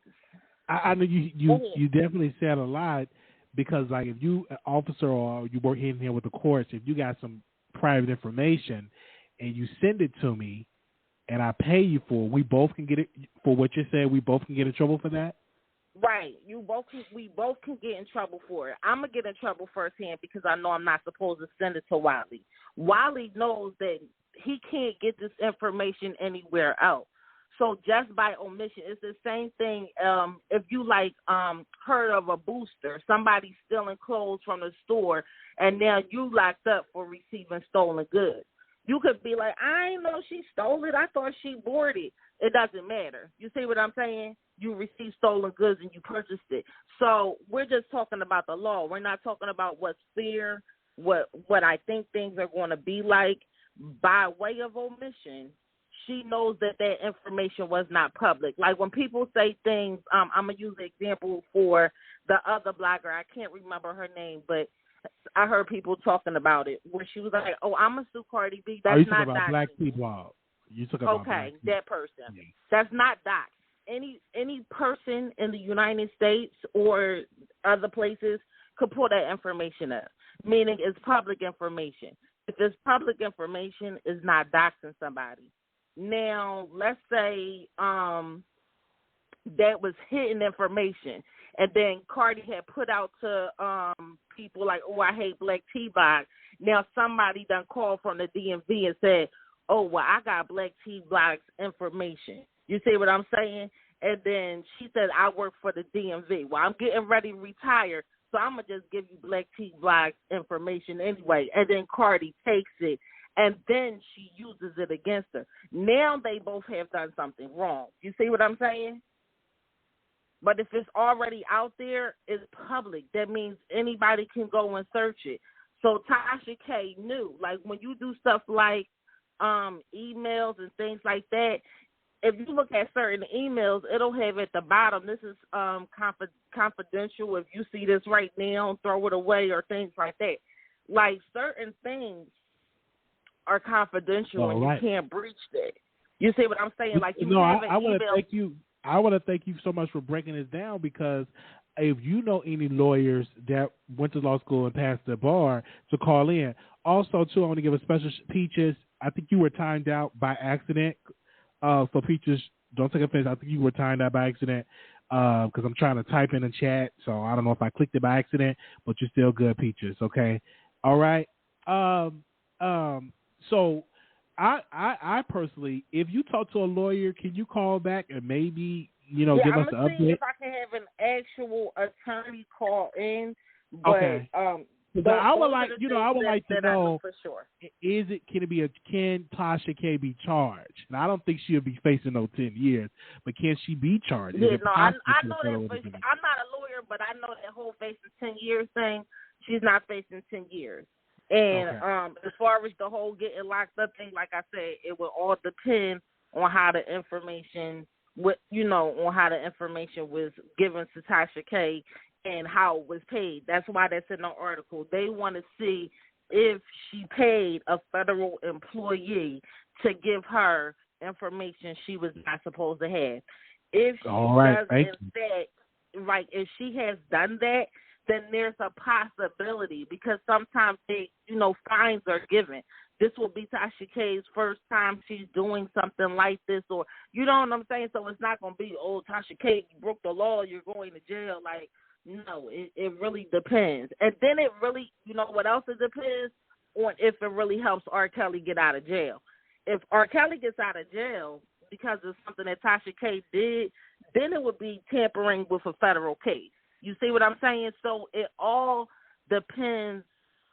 [SPEAKER 2] I know you definitely said a lot, because like if you an officer or you work in here with the courts, if you got some private information and you send it to me and I pay you for it, we both can get it for what you said. We both can get in trouble for that.
[SPEAKER 7] Right. We both can get in trouble for it. I'm going to get in trouble firsthand because I know I'm not supposed to send it to Wally. Wally knows that he can't get this information anywhere else. So just by omission, it's the same thing. If you heard of a booster, somebody stealing clothes from the store, and now you locked up for receiving stolen goods. You could be like, I didn't know she stole it. I thought she bought it. It doesn't matter. You see what I'm saying? You received stolen goods and you purchased it. So we're just talking about the law. We're not talking about what's fair, what I think things are going to be like. By way of omission, she knows that information was not public. Like when people say things, I'm going to use the example for the other blogger. I can't remember her name, but I heard people talking about it where she was like, "Oh, I'm gonna sue Cardi B." That's
[SPEAKER 2] you
[SPEAKER 7] not
[SPEAKER 2] talking about
[SPEAKER 7] doxing.
[SPEAKER 2] Black Tea Blog. You talking about
[SPEAKER 7] Okay,
[SPEAKER 2] Black
[SPEAKER 7] that person.
[SPEAKER 2] Yeah.
[SPEAKER 7] That's not dox. Any person in the United States or other places could pull that information up, meaning it's public information. If it's public information, it's not doxing somebody. Now, let's say that was hidden information, and then Cardi had put out to people like, "Oh, I hate Black Tea Blog." Now somebody done called from the DMV and said, "Oh, well, I got Black Tea Blog's information." You see what I'm saying? And then she said, "I work for the DMV. Well, I'm getting ready to retire, so I'm going to just give you Black Tea Blog's information anyway." And then Cardi takes it, and then she uses it against her. Now they both have done something wrong. You see what I'm saying? But if it's already out there, it's public. That means anybody can go and search it. So Tasha K knew. Like when you do stuff like emails and things like that, if you look at certain emails, it'll have at the bottom, "This is confidential. If you see this right now, throw it away," or things like that. Like certain things are confidential, and you can't breach that. You see what I'm saying? Like you have an email.
[SPEAKER 2] I want to thank you so much for breaking this down, because if you know any lawyers that went to law school and passed the bar, to call in. Also, too, I want to give a special Peaches. I think you were timed out by accident. So Peaches, don't take offense. I think you were timed out by accident because I'm trying to type in the chat. So I don't know if I clicked it by accident, but you're still good, Peaches. Okay. All right. So I personally, if you talk to a lawyer, can you call back and maybe, give us an update?
[SPEAKER 7] I'm gonna see if I can have an actual attorney call in. But,
[SPEAKER 2] okay. I would like to know
[SPEAKER 7] for sure.
[SPEAKER 2] Can Tasha K be charged? And I don't think she'll be facing no 10 years, but can she be charged?
[SPEAKER 7] Yeah, no, I know that. I'm not a lawyer, but I know that whole facing 10 years thing. She's not facing 10 years. And as far as the whole getting locked up thing, like I said, it will all depend on how the information, was given to Tasha K and how it was paid. That's why that's in the article. They want to see if she paid a federal employee to give her information she was not supposed to have. If she if she has done that, then there's a possibility, because sometimes fines are given. This will be Tasha K's first time she's doing something like this, or you know what I'm saying? So it's not going to be, "Oh, Tasha K, you broke the law, you're going to jail." Like, no, it really depends. And then it really, what else it depends on, if it really helps R. Kelly get out of jail. If R. Kelly gets out of jail because of something that Tasha K did, then it would be tampering with a federal case. You see what I'm saying? So it all depends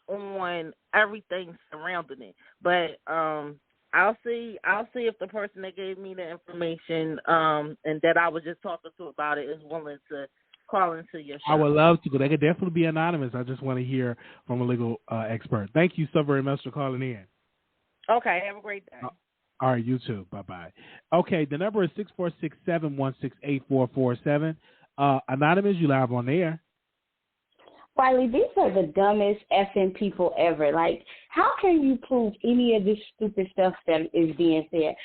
[SPEAKER 7] on everything surrounding it. But I'll see if the person that gave me the information and that I was just talking to about it is willing to call into your show.
[SPEAKER 2] I would love to. They could definitely be anonymous. I just want to hear from a legal expert. Thank you so very much for calling in.
[SPEAKER 7] Okay, have a great day.
[SPEAKER 2] All right, you too. Bye-bye. Okay, the number is 646-716-8447. Anonymous, you live on air.
[SPEAKER 6] Wiley, these are the dumbest effing people ever. Like, how can you prove any of this stupid stuff that is being said?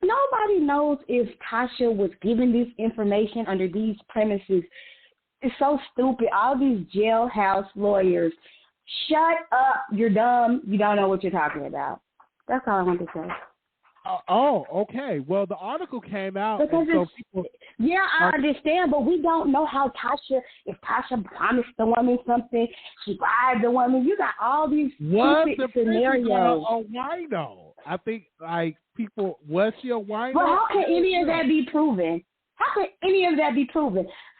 [SPEAKER 6] Nobody knows if Tasha was given this information under these premises. It's so stupid. All these jailhouse lawyers, shut up. You're dumb. You don't know what you're talking about. That's all I want to say.
[SPEAKER 2] Okay. Well, the article came out.
[SPEAKER 6] Because I understand, but we don't know if Tasha promised the woman something, she bribed the woman. You got all these stupid scenarios.
[SPEAKER 2] A wino. I think, people, was she a wino?
[SPEAKER 6] But how can any of that be proven?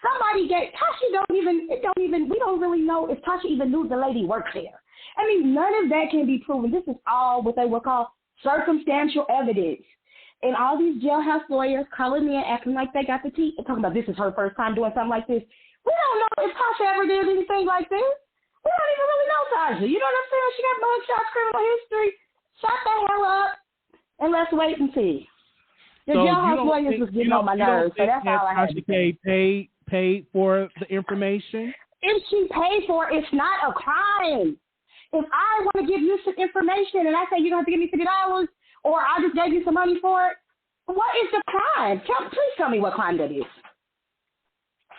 [SPEAKER 6] Somebody Tasha we don't really know if Tasha even knew the lady worked there. I mean, none of that can be proven. This is all what they would call circumstantial evidence. And all these jailhouse lawyers calling in, acting like they got the tea, and talking about this is her first time doing something like this. We don't know if Tasha ever did anything like this. We don't even really know Tasha. You know what I'm saying? She got mugshots, criminal history. Shut the hell up, and let's wait and see. The jailhouse lawyers was getting on my nerves, so that's all I had to say.
[SPEAKER 2] paid for the information?
[SPEAKER 6] If she paid for it, it's not a crime. If I want to give you some information and I say you're going to have to give me $50 or I just gave you some money for it, what is the crime? Please tell me what crime that is.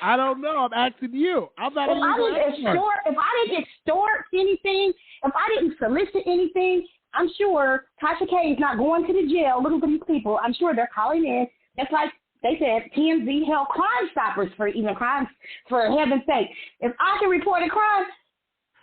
[SPEAKER 2] I don't know. I'm asking you. I'm not
[SPEAKER 6] If I didn't extort anything, if I didn't solicit anything, I'm sure Tasha K is not going to the jail looking for these people. I'm sure they're calling in. That's like they said, TMZ held Crime Stoppers for even crimes, for heaven's sake. If I can report a crime,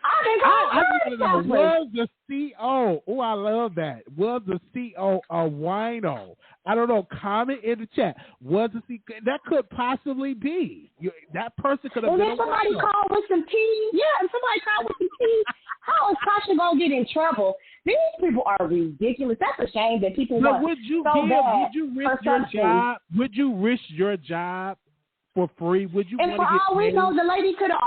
[SPEAKER 6] I can call Crime Stoppers.
[SPEAKER 2] Was the CO? Oh, I love that. Was the CO a wino? I don't know. Comment in the chat. Was the CO? That could possibly be. That person could have been.
[SPEAKER 6] And if somebody called with some tea, if somebody called with some tea, how is Tasha gonna get in trouble? These people are ridiculous. That's a shame that people want
[SPEAKER 2] would you
[SPEAKER 6] so bad.
[SPEAKER 2] Would you risk your job? Would you risk your job for free? Would you?
[SPEAKER 6] And for all we know, the lady could have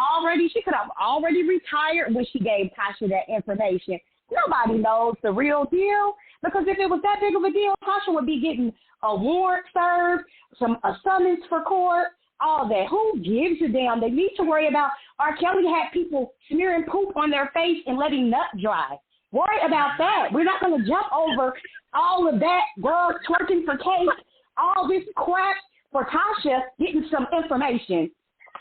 [SPEAKER 6] already retired when she gave Tasha that information. Nobody knows the real deal, because if it was that big of a deal, Tasha would be getting a warrant served, a summons for court, all that. Who gives a damn? They need to worry about R. Kelly had people smearing poop on their face and letting nut dry. Worry about that. We're not going to jump over all of that, girls twerking for cake, all this crap for Tasha getting some information.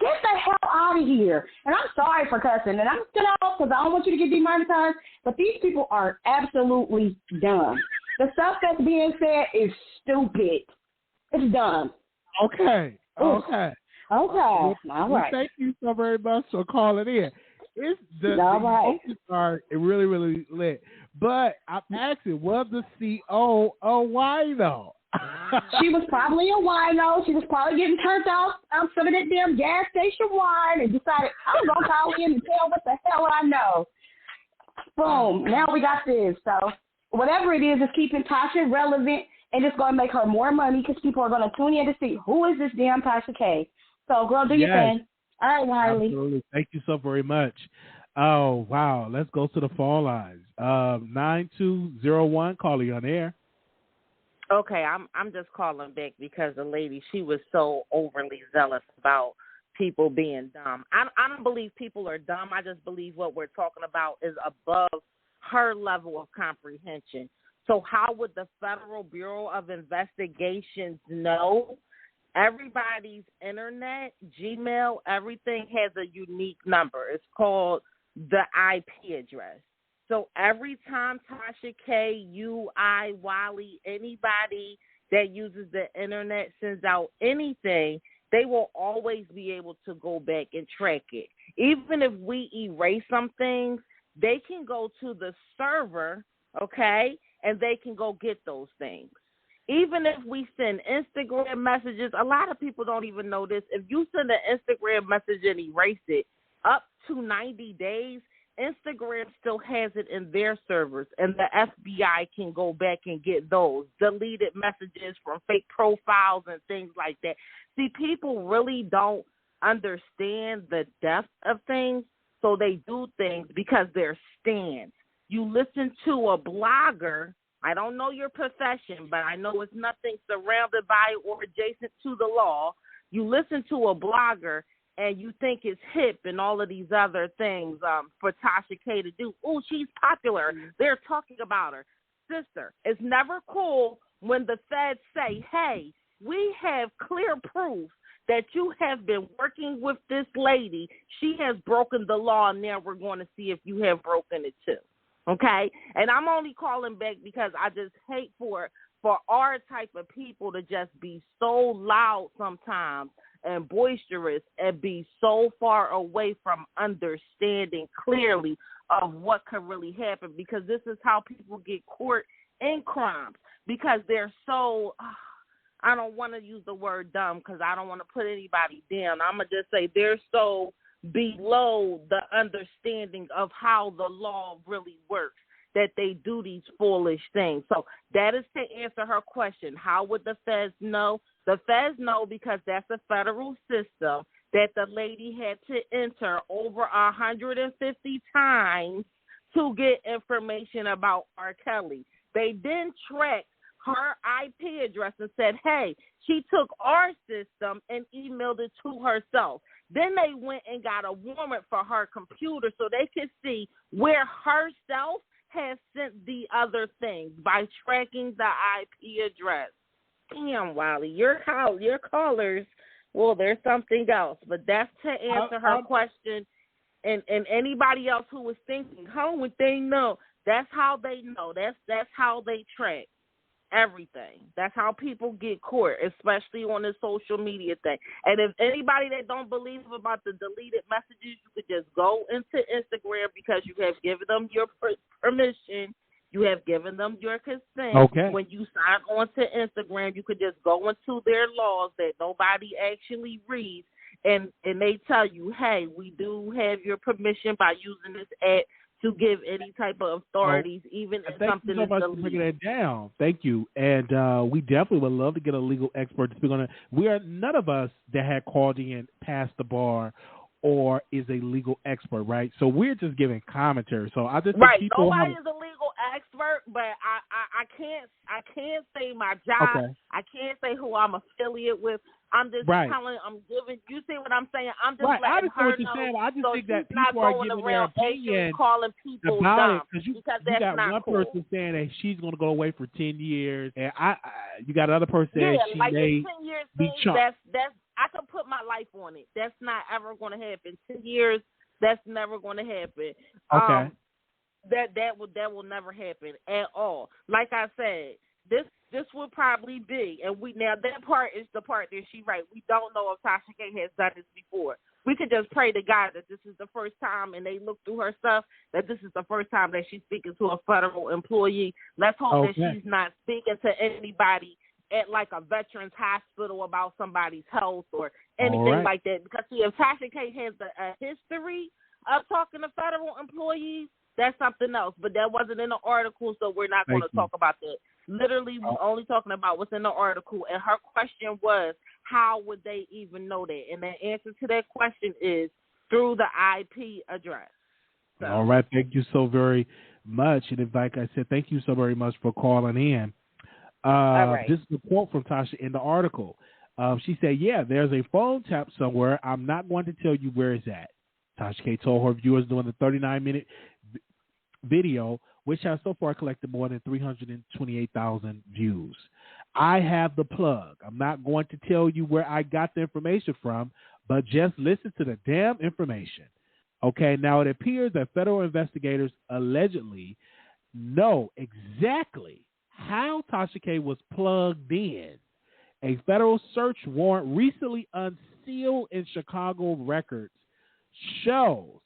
[SPEAKER 6] Get the hell out of here. And I'm sorry for cussing, and I'm still off because I don't want you to get demonetized, but these people are absolutely dumb. The stuff that's being said is stupid. It's dumb.
[SPEAKER 2] Okay.
[SPEAKER 6] All right.
[SPEAKER 2] Thank you so very much for calling in. It's the are really, really lit. But I'm asking, was the CO a wino?
[SPEAKER 6] She was probably a wino. She was probably getting turned off some of that damn gas station wine and decided, I'm going to call in and tell what the hell I know. Boom. Now we got this. So whatever it is keeping Tasha relevant, and it's going to make her more money because people are going to tune in to see who is this damn Tasha K. So, girl, do your thing. All right, Wiley.
[SPEAKER 2] Absolutely. Thank you so very much. Oh, wow. Let's go to the phone lines. 9201, calling you on air.
[SPEAKER 7] Okay, I'm just calling back because the lady, she was so overly zealous about people being dumb. I don't believe people are dumb. I just believe what we're talking about is above her level of comprehension. So how would the Federal Bureau of Investigations know? Everybody's internet, Gmail, everything has a unique number. It's called the IP address. So every time Tasha K, you, I, Wiley, anybody that uses the internet sends out anything, they will always be able to go back and track it. Even if we erase some things, they can go to the server, okay, and they can go get those things. Even if we send Instagram messages, a lot of people don't even know this. If you send an Instagram message and erase it, up to 90 days, Instagram still has it in their servers, and the FBI can go back and get those deleted messages from fake profiles and things like that. See, people really don't understand the depth of things, so they do things because they're stands. You listen to a blogger, I don't know your profession, but I know it's nothing surrounded by or adjacent to the law. You listen to a blogger and you think it's hip and all of these other things for Tasha K to do. Oh, she's popular. They're talking about her. Sister, it's never cool when the feds say, hey, we have clear proof that you have been working with this lady. She has broken the law, and now we're going to see if you have broken it too. Okay? And I'm only calling back because I just hate for our type of people to just be so loud sometimes and boisterous and be so far away from understanding clearly of what could really happen, because this is how people get caught in crimes, because they're so, I don't want to use the word dumb because I don't want to put anybody down. I'm going to just say they're so below the understanding of how the law really works that they do these foolish things. So that is to answer her question. How would the feds know? The feds know because that's a federal system that the lady had to enter over 150 times to get information about R. Kelly. They then tracked her IP address and said, hey, she took our system and emailed it to herself. Then they went and got a warrant for her computer so they could see where herself has sent the other things by tracking the IP address. Damn, Wally, your callers, well, there's something else. But that's to answer her question. And anybody else who was thinking, how would they know? That's how they know. That's how they track everything. That's how people get caught, especially on the social media thing. And if anybody that don't believe about the deleted messages, you could just go into Instagram because you have given them your permission. You have given them your consent.
[SPEAKER 2] Okay.
[SPEAKER 7] When you sign on to Instagram, you could just go into their laws that nobody actually reads, and they tell you, hey, we do have your permission by using this app to give any type of authorities, even if something is deleted. Thank you so much for breaking that down. Thank you. And we definitely would love to get a legal expert to speak on it. We are none of us that had called in past the bar or is a legal expert, right? So we're just giving commentary. So I just right.
[SPEAKER 2] People
[SPEAKER 7] Nobody is a legal expert, but I can't say my job.
[SPEAKER 2] Okay.
[SPEAKER 7] I can't say who I'm affiliated with. I'm just telling. I'm giving. You see what I'm saying? I'm just letting her know.
[SPEAKER 2] I just
[SPEAKER 7] so
[SPEAKER 2] think that
[SPEAKER 7] people
[SPEAKER 2] are giving their opinion
[SPEAKER 7] calling people
[SPEAKER 2] about
[SPEAKER 7] dumb
[SPEAKER 2] it because you
[SPEAKER 7] that's
[SPEAKER 2] got
[SPEAKER 7] not
[SPEAKER 2] one
[SPEAKER 7] cool.
[SPEAKER 2] person saying that she's going to go away for 10 years, and you got another person saying she
[SPEAKER 7] like
[SPEAKER 2] may
[SPEAKER 7] 10 years
[SPEAKER 2] be chunked.
[SPEAKER 7] That's I can put my life on it. That's not ever going to happen. 10 years. That's never going to happen.
[SPEAKER 2] Okay.
[SPEAKER 7] That will never happen at all. Like I said, this will probably be, and now that part is the part that she right. We don't know if Tasha K has done this before. We could just pray to God that this is the first time, and they look through her stuff, that this is the first time that she's speaking to a federal employee. Let's hope that she's not speaking to anybody at like a veterans hospital about somebody's health or anything like that. Because see, if Tasha K has a history of talking to federal employees, that's something else. But that wasn't in the article, so we're not going to talk about that. Literally, we're only talking about what's in the article. And her question was, how would they even know that? And the answer to that question is through the IP address. So.
[SPEAKER 2] All right. Thank you so very much. And like I said, thank you so very much for calling in. This is a quote from Tasha in the article. She said, yeah, there's a phone tap somewhere. I'm not going to tell you where it's at. Tasha K told her viewers during the 39-minute video, which has so far collected more than 328,000 views. I have the plug. I'm not going to tell you where I got the information from, but just listen to the damn information. Okay, now it appears that federal investigators allegedly know exactly how Tasha K was plugged in. A federal search warrant recently unsealed in Chicago records shows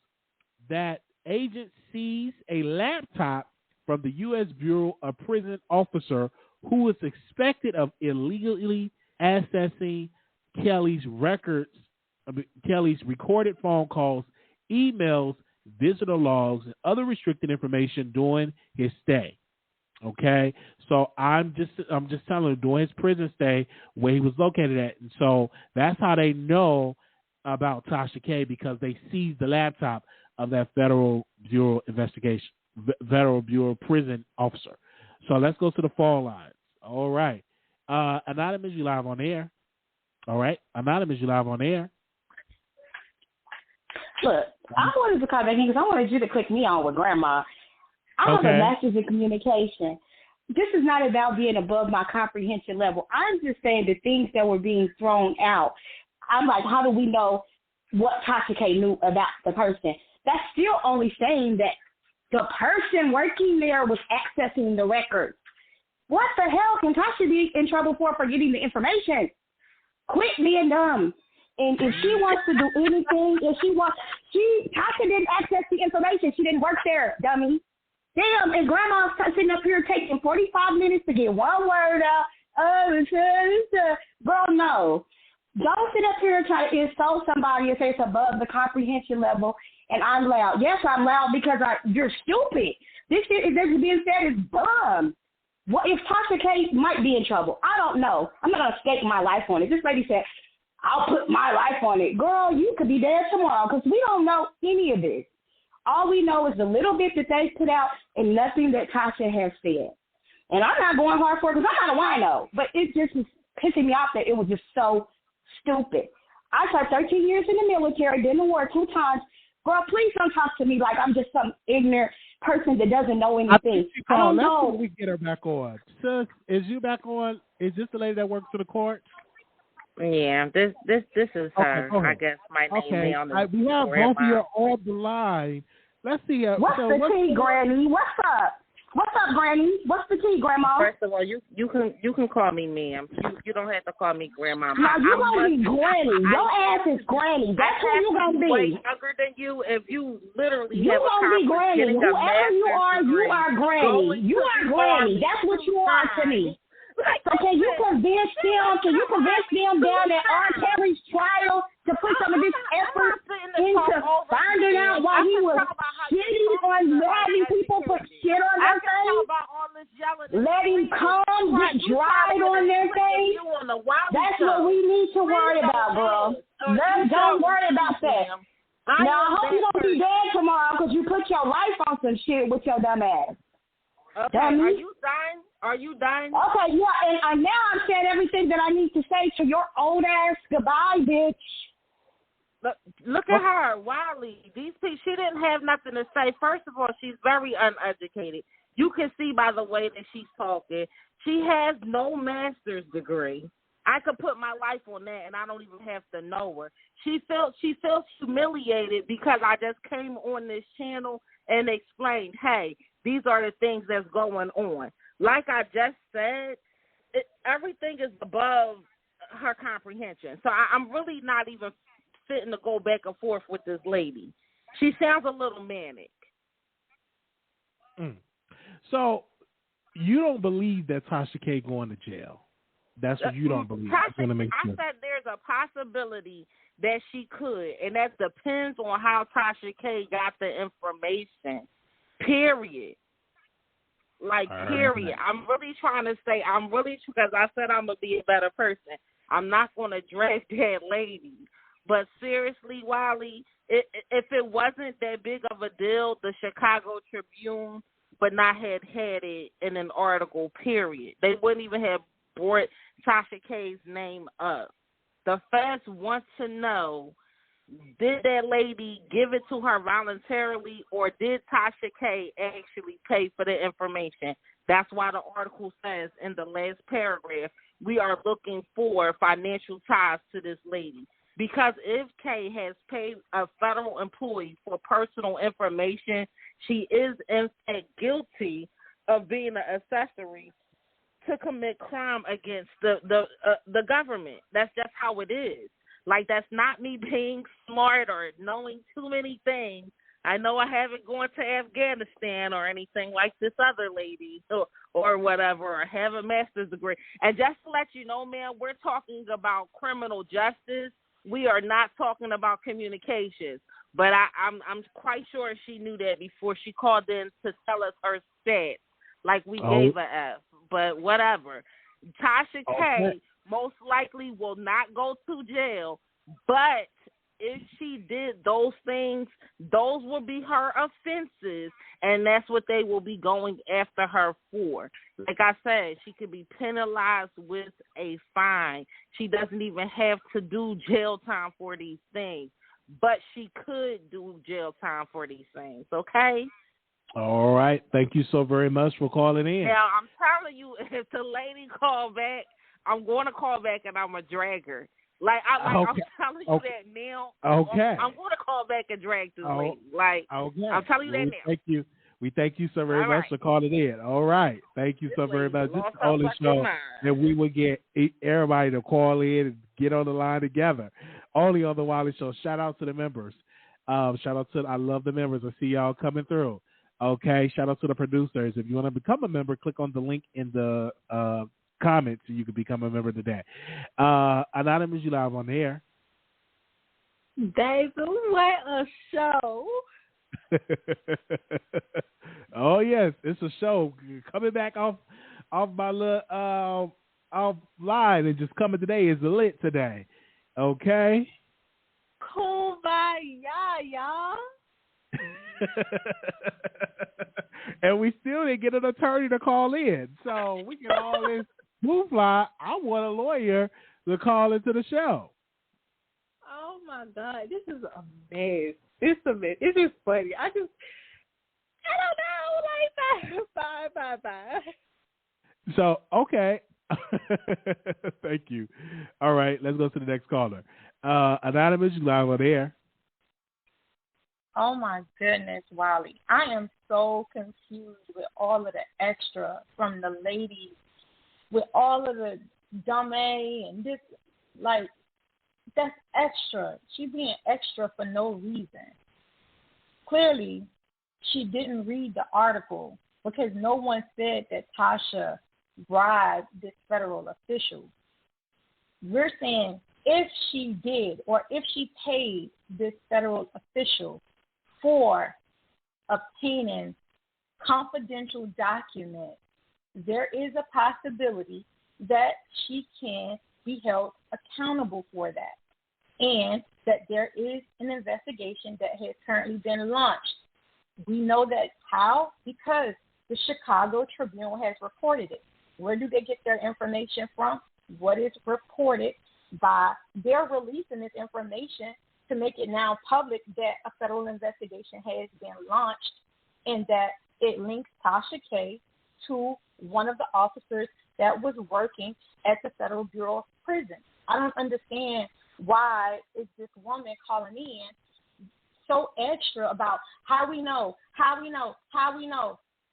[SPEAKER 2] that agent seized a laptop from the U.S. Bureau of Prison officer who was suspected of illegally accessing Kelly's recorded phone calls, emails, visitor logs, and other restricted information during his stay. Okay, so I'm just telling you, during his prison stay where he was located at, and so that's how they know about Tasha K, because they seized the laptop of that Federal Bureau Prison officer. So let's go to the phone lines. All right, Anonymous, you live on air. All right, Anonymous, you live on air.
[SPEAKER 6] Look, I wanted to call back in because I wanted you to click me on with Grandma. I have a master's in communication. This is not about being above my comprehension level. I'm just saying the things that were being thrown out. I'm like, how do we know what Tasha K knew about the person? That's still only saying that the person working there was accessing the records. What the hell can Tasha be in trouble for getting the information? Quit being dumb. And if she wants to do anything, Tasha didn't access the information. She didn't work there, dummy. Damn, and Grandma's sitting up here taking 45 minutes to get one word out. Bro, no. Don't sit up here and try to insult somebody and say it's above the comprehension level and I'm loud. Yes, I'm loud because you're stupid. This shit that's being said is dumb. What if Tasha K might be in trouble? I don't know. I'm not going to stake my life on it. This lady said, I'll put my life on it. Girl, you could be dead tomorrow because we don't know any of this. All we know is the little bit that they put out and nothing that Tasha has said. And I'm not going hard for it because I'm not a wino. But it just was pissing me off that it was just so stupid. I served 13 years in the military, been to war 2 times. Girl, please don't talk to me like I'm just some ignorant person that doesn't know anything. I don't know.
[SPEAKER 2] Let's we get her back on. Sis, is you back on? Is this the lady that works for the court?
[SPEAKER 7] Yeah, this is her.
[SPEAKER 2] Okay,
[SPEAKER 7] I guess my name on the
[SPEAKER 2] we have both of you on the line. Let's see.
[SPEAKER 6] What's the tea, Granny? What's up? What's up, Granny? What's the tea, Grandma?
[SPEAKER 7] First of all, you can call me ma'am. You don't have to call me Grandma.
[SPEAKER 6] Now you gonna be Granny. Your ass is Granny. That's who you gonna be.
[SPEAKER 7] Way younger than you. If you literally
[SPEAKER 6] you
[SPEAKER 7] have
[SPEAKER 6] gonna be Granny. Whoever you are Granny. You are Granny. That's what you are to me. So can you convince them down at R. Kelly's trial to put some of this effort into finding out why he was shitting on letting people put shit on their face? Let him come, get dried on their face? That's what we need to worry about, bro. Don't worry about that. Now, I hope you don't be dead tomorrow because you put your life on some shit with your dumb ass.
[SPEAKER 7] Okay, are you dying? Are you dying?
[SPEAKER 6] Okay, yeah, and now I've said everything that I need to say to your old ass. Goodbye, bitch.
[SPEAKER 7] Look at her, Wiley. These people, she didn't have nothing to say. First of all, she's very uneducated. You can see by the way that she's talking. She has no master's degree. I could put my life on that, and I don't even have to know her. She feels humiliated because I just came on this channel and explained, hey, these are the things that's going on. Like I just said, everything is above her comprehension. So I'm really not even fitting to go back and forth with this lady. She sounds a little manic.
[SPEAKER 2] So you don't believe that Tasha K going to jail? That's what you don't believe.
[SPEAKER 7] I said there's a possibility that she could, and that depends on how Tasha K got the information. Period. Like, period. I'm really trying to say, because I said I'm going to be a better person. I'm not going to drag that lady. But seriously, Wiley, if it wasn't that big of a deal, the Chicago Tribune would not have had it in an article, period. They wouldn't even have brought Tasha K's name up. The feds want to know, did that lady give it to her voluntarily, or did Tasha K actually pay for the information? That's why the article says in the last paragraph, we are looking for financial ties to this lady. Because if K has paid a federal employee for personal information, she is in fact guilty of being an accessory to commit crime against the government. That's just how it is. Like, that's not me being smart or knowing too many things. I know I haven't gone to Afghanistan or anything like this other lady or whatever, or have a master's degree. And just to let you know, man, we're talking about criminal justice. We are not talking about communications. But I'm quite sure she knew that before she called in to tell us her stats, like we gave her F. But whatever. Tasha K most likely will not go to jail, but if she did those things, those will be her offenses, and that's what they will be going after her for. Like I said, she could be penalized with a fine. She doesn't even have to do jail time for these things, but she could do jail time for these things, okay?
[SPEAKER 2] All right. Thank you so very much for calling in.
[SPEAKER 7] Now, I'm telling you, if the lady call back, I'm going to call back and I'm going to drag her. I'm telling you that now.
[SPEAKER 2] Okay.
[SPEAKER 7] I'm going to call back and drag this lady. I'm telling you that now.
[SPEAKER 2] Thank you. We thank you so very much for calling in. All right. Thank you so very much. This is the only show that we will get everybody to call in and get on the line together. Only on the Wiley Show. Shout out to the members. Shout out to, I love the members. I see y'all coming through. Okay. Shout out to the producers. If you want to become a member, click on the link in the comments and you can become a member today. Anonymous, you live on the air.
[SPEAKER 8] David, what a show.
[SPEAKER 2] Oh yes, it's a show. Coming back off my little off line and just coming today is lit today. Okay.
[SPEAKER 8] Cool by y'all.
[SPEAKER 2] And we still didn't get an attorney to call in. So we get all this fly. I want a lawyer to call into the show.
[SPEAKER 8] Oh my God, this is a mess. It's a mess. It's just funny. I don't know. Like, bye.
[SPEAKER 2] So, okay. Thank you. All right, let's go to the next caller. Anonymous, you live on air.
[SPEAKER 4] Oh my goodness, Wally. I am so confused with all of the extra from the ladies, with all of the dumb A and this, like, that's extra. She being extra for no reason. Clearly, she didn't read the article because no one said that Tasha bribed this federal official. We're saying if she did or if she paid this federal official for obtaining confidential documents, there is a possibility that she can be held accountable for that, and that there is an investigation that has currently been launched. We know that how? Because the Chicago Tribune has reported it. Where do they get their information from? What is reported by, they're releasing this information to make it now public that a federal investigation has been launched and that it links Tasha K to one of the officers that was working at the Federal Bureau of Prisons. I don't understand why is this woman calling in so extra about how we know.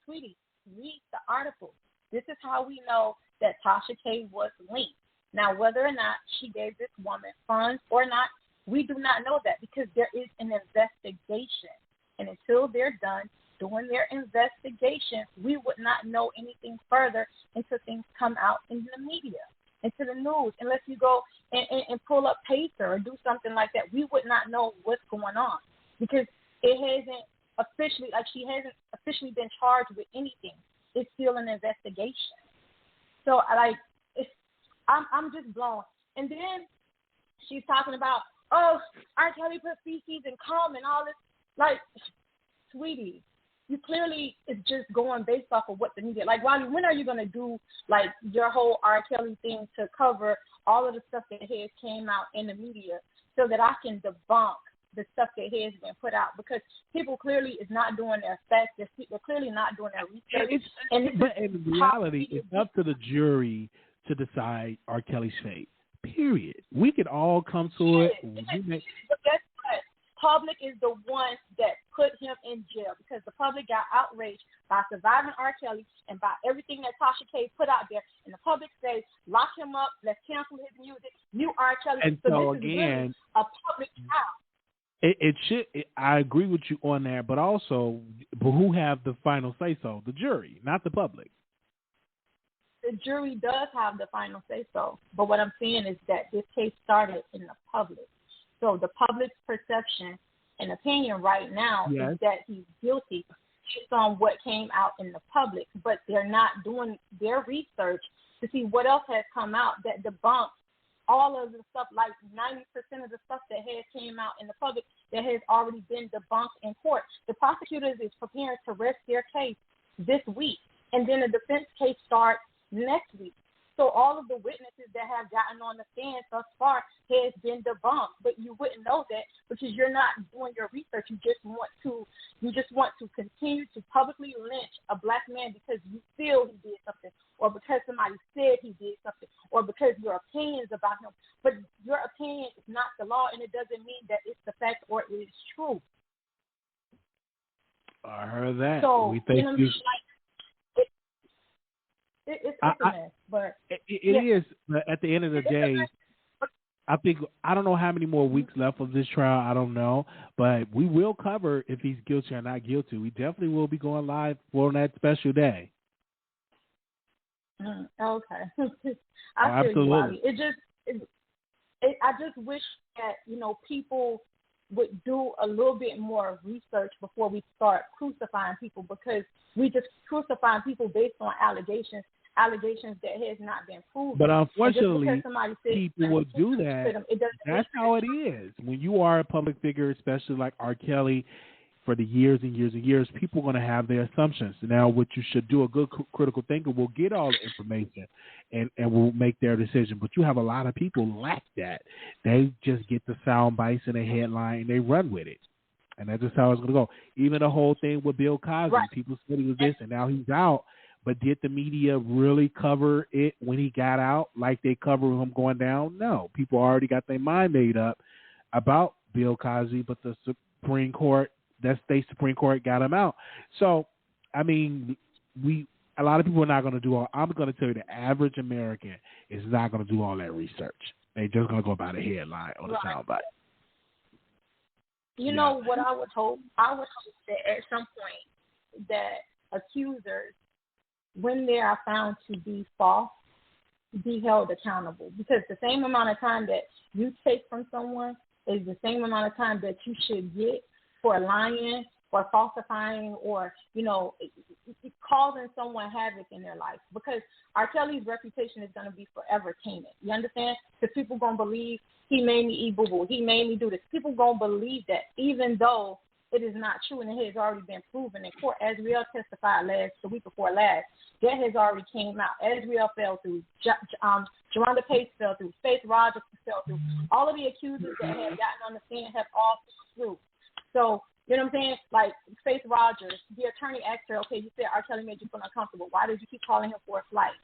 [SPEAKER 4] Sweetie, read the article. This is how we know that Tasha K was linked. Now, whether or not she gave this woman funds or not, we do not know that because there is an investigation. And until they're done doing their investigation, we would not know anything further until things come out in the media, into the news. Unless you go and pull up Pacer or do something like that, we would not know what's going on because it hasn't officially, like she hasn't officially been charged with anything. It's still an investigation. So, I'm just blown. And then she's talking about, oh, R. Kelly put feces and cum and all this. Like, sweetie, you clearly is just going based off of what the media. Like, Wally, when are you going to do, like, your whole R. Kelly thing to cover all of the stuff that has came out in the media so that I can debunk the stuff that has been put out? Because people clearly is not doing their facts. They're clearly not doing their research.
[SPEAKER 2] But in reality, it's up to the jury to decide R. Kelly's fate. Period. We could all come to it.
[SPEAKER 4] But guess what? Public is the one that put him in jail because the public got outraged by surviving R. Kelly and by everything that Tasha K put out there. And the public says, lock him up, let's cancel his music, new R. Kelly.
[SPEAKER 2] And so this again, is
[SPEAKER 4] really a public trial.
[SPEAKER 2] It should. I agree with you on that, but also, who have the final say so? The jury, not the public.
[SPEAKER 4] The jury does have the final say so, but what I'm saying is that this case started in the public. So the public's perception and opinion right now is that he's guilty based on what came out in the public, but they're not doing their research to see what else has come out that debunks all of the stuff, like 90% of the stuff that has came out in the public that has already been debunked in court. The prosecutors is preparing to rest their case this week, and then the defense case starts next week. So all of the witnesses that have gotten on the stand thus far has been debunked, but you wouldn't know that because you're not doing your research. You just want to continue to publicly lynch a black man because you feel he did something, or because somebody said he did something, or because your opinions about him. But your opinion is not the law, and it doesn't mean that it's the fact or it is true.
[SPEAKER 2] I heard that.
[SPEAKER 4] So
[SPEAKER 2] we think
[SPEAKER 4] it's a mess, but
[SPEAKER 2] it is. But at the end of the day, I don't know how many more weeks left of this trial. I don't know, but we will cover if he's guilty or not guilty. We definitely will be going live for that special day.
[SPEAKER 4] Okay,
[SPEAKER 2] Absolutely.
[SPEAKER 4] I just wish that people would do a little bit more research before we start crucifying people, because we just crucifying people based on allegations that has not been proven.
[SPEAKER 2] But unfortunately, people will do that. That's how it is. When you are a public figure, especially like R. Kelly, for the years and years and years, people are going to have their assumptions. Now, what you should do, a good critical thinker will get all the information and will make their decision. But you have a lot of people lack that. They just get the sound bites and a headline and they run with it. And that's just how it's going to go. Even the whole thing with Bill Cosby, people said he was this and now he's out. But did the media really cover it when he got out like they covered him going down? No. People already got their mind made up about Bill Cosby, but the Supreme Court, that state Supreme Court got him out. So, I mean, a lot of people are not going to do all. I'm going to tell you the average American is not going to do all that research. They're just going to go by the headline or the soundbite.
[SPEAKER 4] You know what I would hope? I would hope that at some point that accusers, when they are found to be false, be held accountable. Because the same amount of time that you take from someone is the same amount of time that you should get for lying or falsifying or, causing someone havoc in their life. Because R. Kelly's reputation is going to be forever tainted. You understand? Because people going to believe he made me eat boo-boo. He made me do this. People going to believe that even though it is not true and it has already been proven in court. Azriel testified the week before last. That has already came out. Azriel fell through. Jerronda Pace fell through. Faith Rogers fell through. All of the accusers that have gotten on the stand have all fell through. So, you know what I'm saying? Like Faith Rogers, the attorney asked her, okay, you said R. Kelly made you feel uncomfortable. Why did you keep calling him for a flight?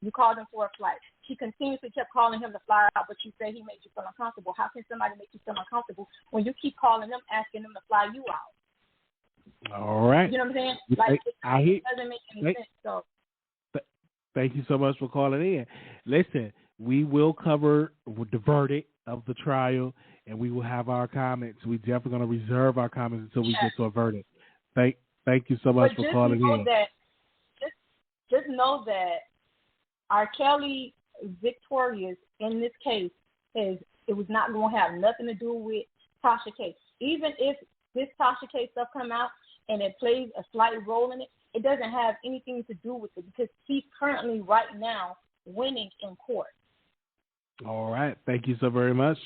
[SPEAKER 4] You called him for a flight. She continuously kept calling him to fly out, but you say he made you feel uncomfortable. How can somebody make you feel uncomfortable when you keep calling them, asking them to fly you out?
[SPEAKER 2] All right.
[SPEAKER 4] You know what I'm saying? Like, it doesn't make any sense. So.
[SPEAKER 2] Thank you so much for calling in. Listen, we will cover the verdict of the trial, and we will have our comments. We're definitely going to reserve our comments until we get to a verdict. Thank you so much for calling in.
[SPEAKER 4] Just know that R. Kelly victorious in this case it was not going to have nothing to do with Tasha K. Even if this Tasha K stuff come out and it plays a slight role in it, it doesn't have anything to do with it because he's currently right now winning in court.
[SPEAKER 2] All right. Thank you so very much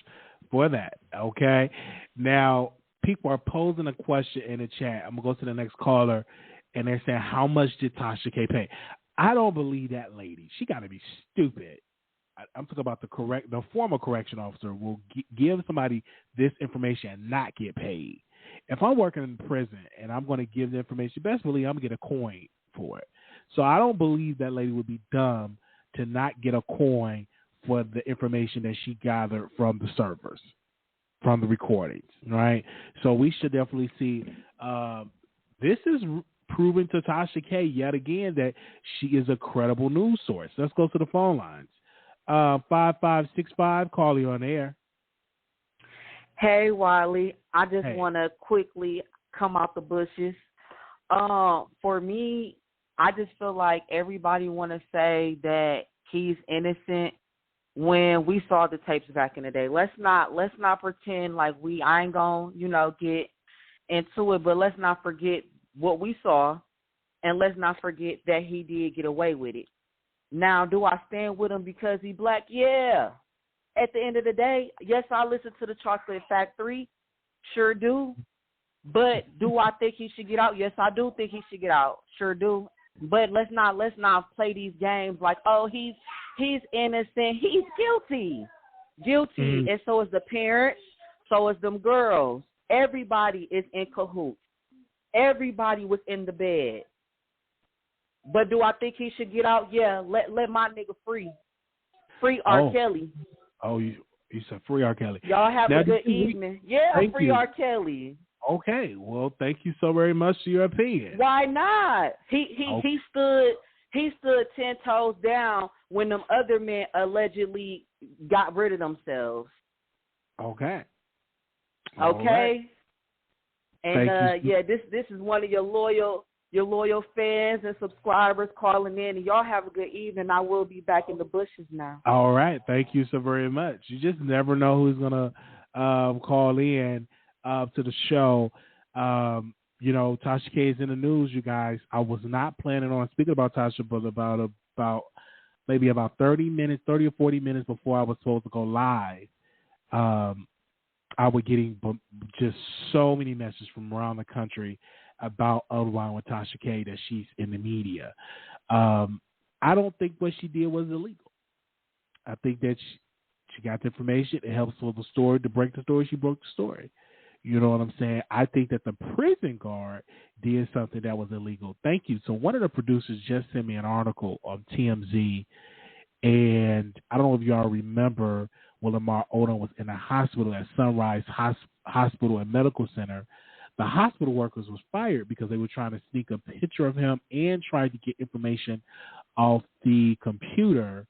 [SPEAKER 2] for that. Okay. Now, people are posing a question in the chat. I'm going to go to the next caller, and they're saying, how much did Tasha K pay? I don't believe that lady. She got to be stupid. I'm talking about the former correction officer will give somebody this information and not get paid. If I'm working in prison and I'm going to give the information, best believe I'm going to get a coin for it. So I don't believe that lady would be dumb to not get a coin for the information that she gathered from the servers, from the recordings, right? So we should definitely see this is proven to Tasha K yet again that she is a credible news source. Let's go to the phone lines. 5565, call you on air.
[SPEAKER 7] Hey, Wiley. I just want to quickly come out the bushes. For me, I just feel like everybody want to say that he's innocent when we saw the tapes back in the day. Let's not pretend like I ain't gonna, get into it, but let's not forget what we saw, and let's not forget that he did get away with it. Now, do I stand with him because he black? Yeah. At the end of the day, yes, I listen to the Chocolate Factory, sure do. But do I think he should get out? Yes, I do think he should get out, sure do. But let's not play these games like, oh, he's innocent, he's guilty, and so is the parents, so is them girls. Everybody is in cahoots. Everybody was in the bed. But do I think he should get out? Yeah, let my nigga free R. Kelly.
[SPEAKER 2] Oh, you said free R. Kelly.
[SPEAKER 7] Y'all have a good evening. Yeah, free R. Kelly.
[SPEAKER 2] Okay, well, thank you so very much for your opinion.
[SPEAKER 7] Why not? He stood 10 toes down when them other men allegedly got rid of themselves.
[SPEAKER 2] Okay.
[SPEAKER 7] Okay.
[SPEAKER 2] Right.
[SPEAKER 7] And this is one of your loyal fans and subscribers calling in, and y'all have a good evening. I will be back in the bushes now.
[SPEAKER 2] All right. Thank you so very much. You just never know who's going to call in to the show. Tasha K is in the news, you guys. I was not planning on speaking about Tasha, but about maybe about 30 or 40 minutes before I was supposed to go live, I was getting just so many messages from around the country about Unwind with Tasha K that she's in the media. I don't think what she did was illegal. I think that she got the information. It helps with the story. To break the story, she broke the story. You know what I'm saying? I think that the prison guard did something that was illegal. Thank you. So one of the producers just sent me an article on TMZ, and I don't know if y'all remember when Lamar Odom was in the hospital at Sunrise Hospital and Medical Center. The hospital workers was fired because they were trying to sneak a picture of him and tried to get information off the computer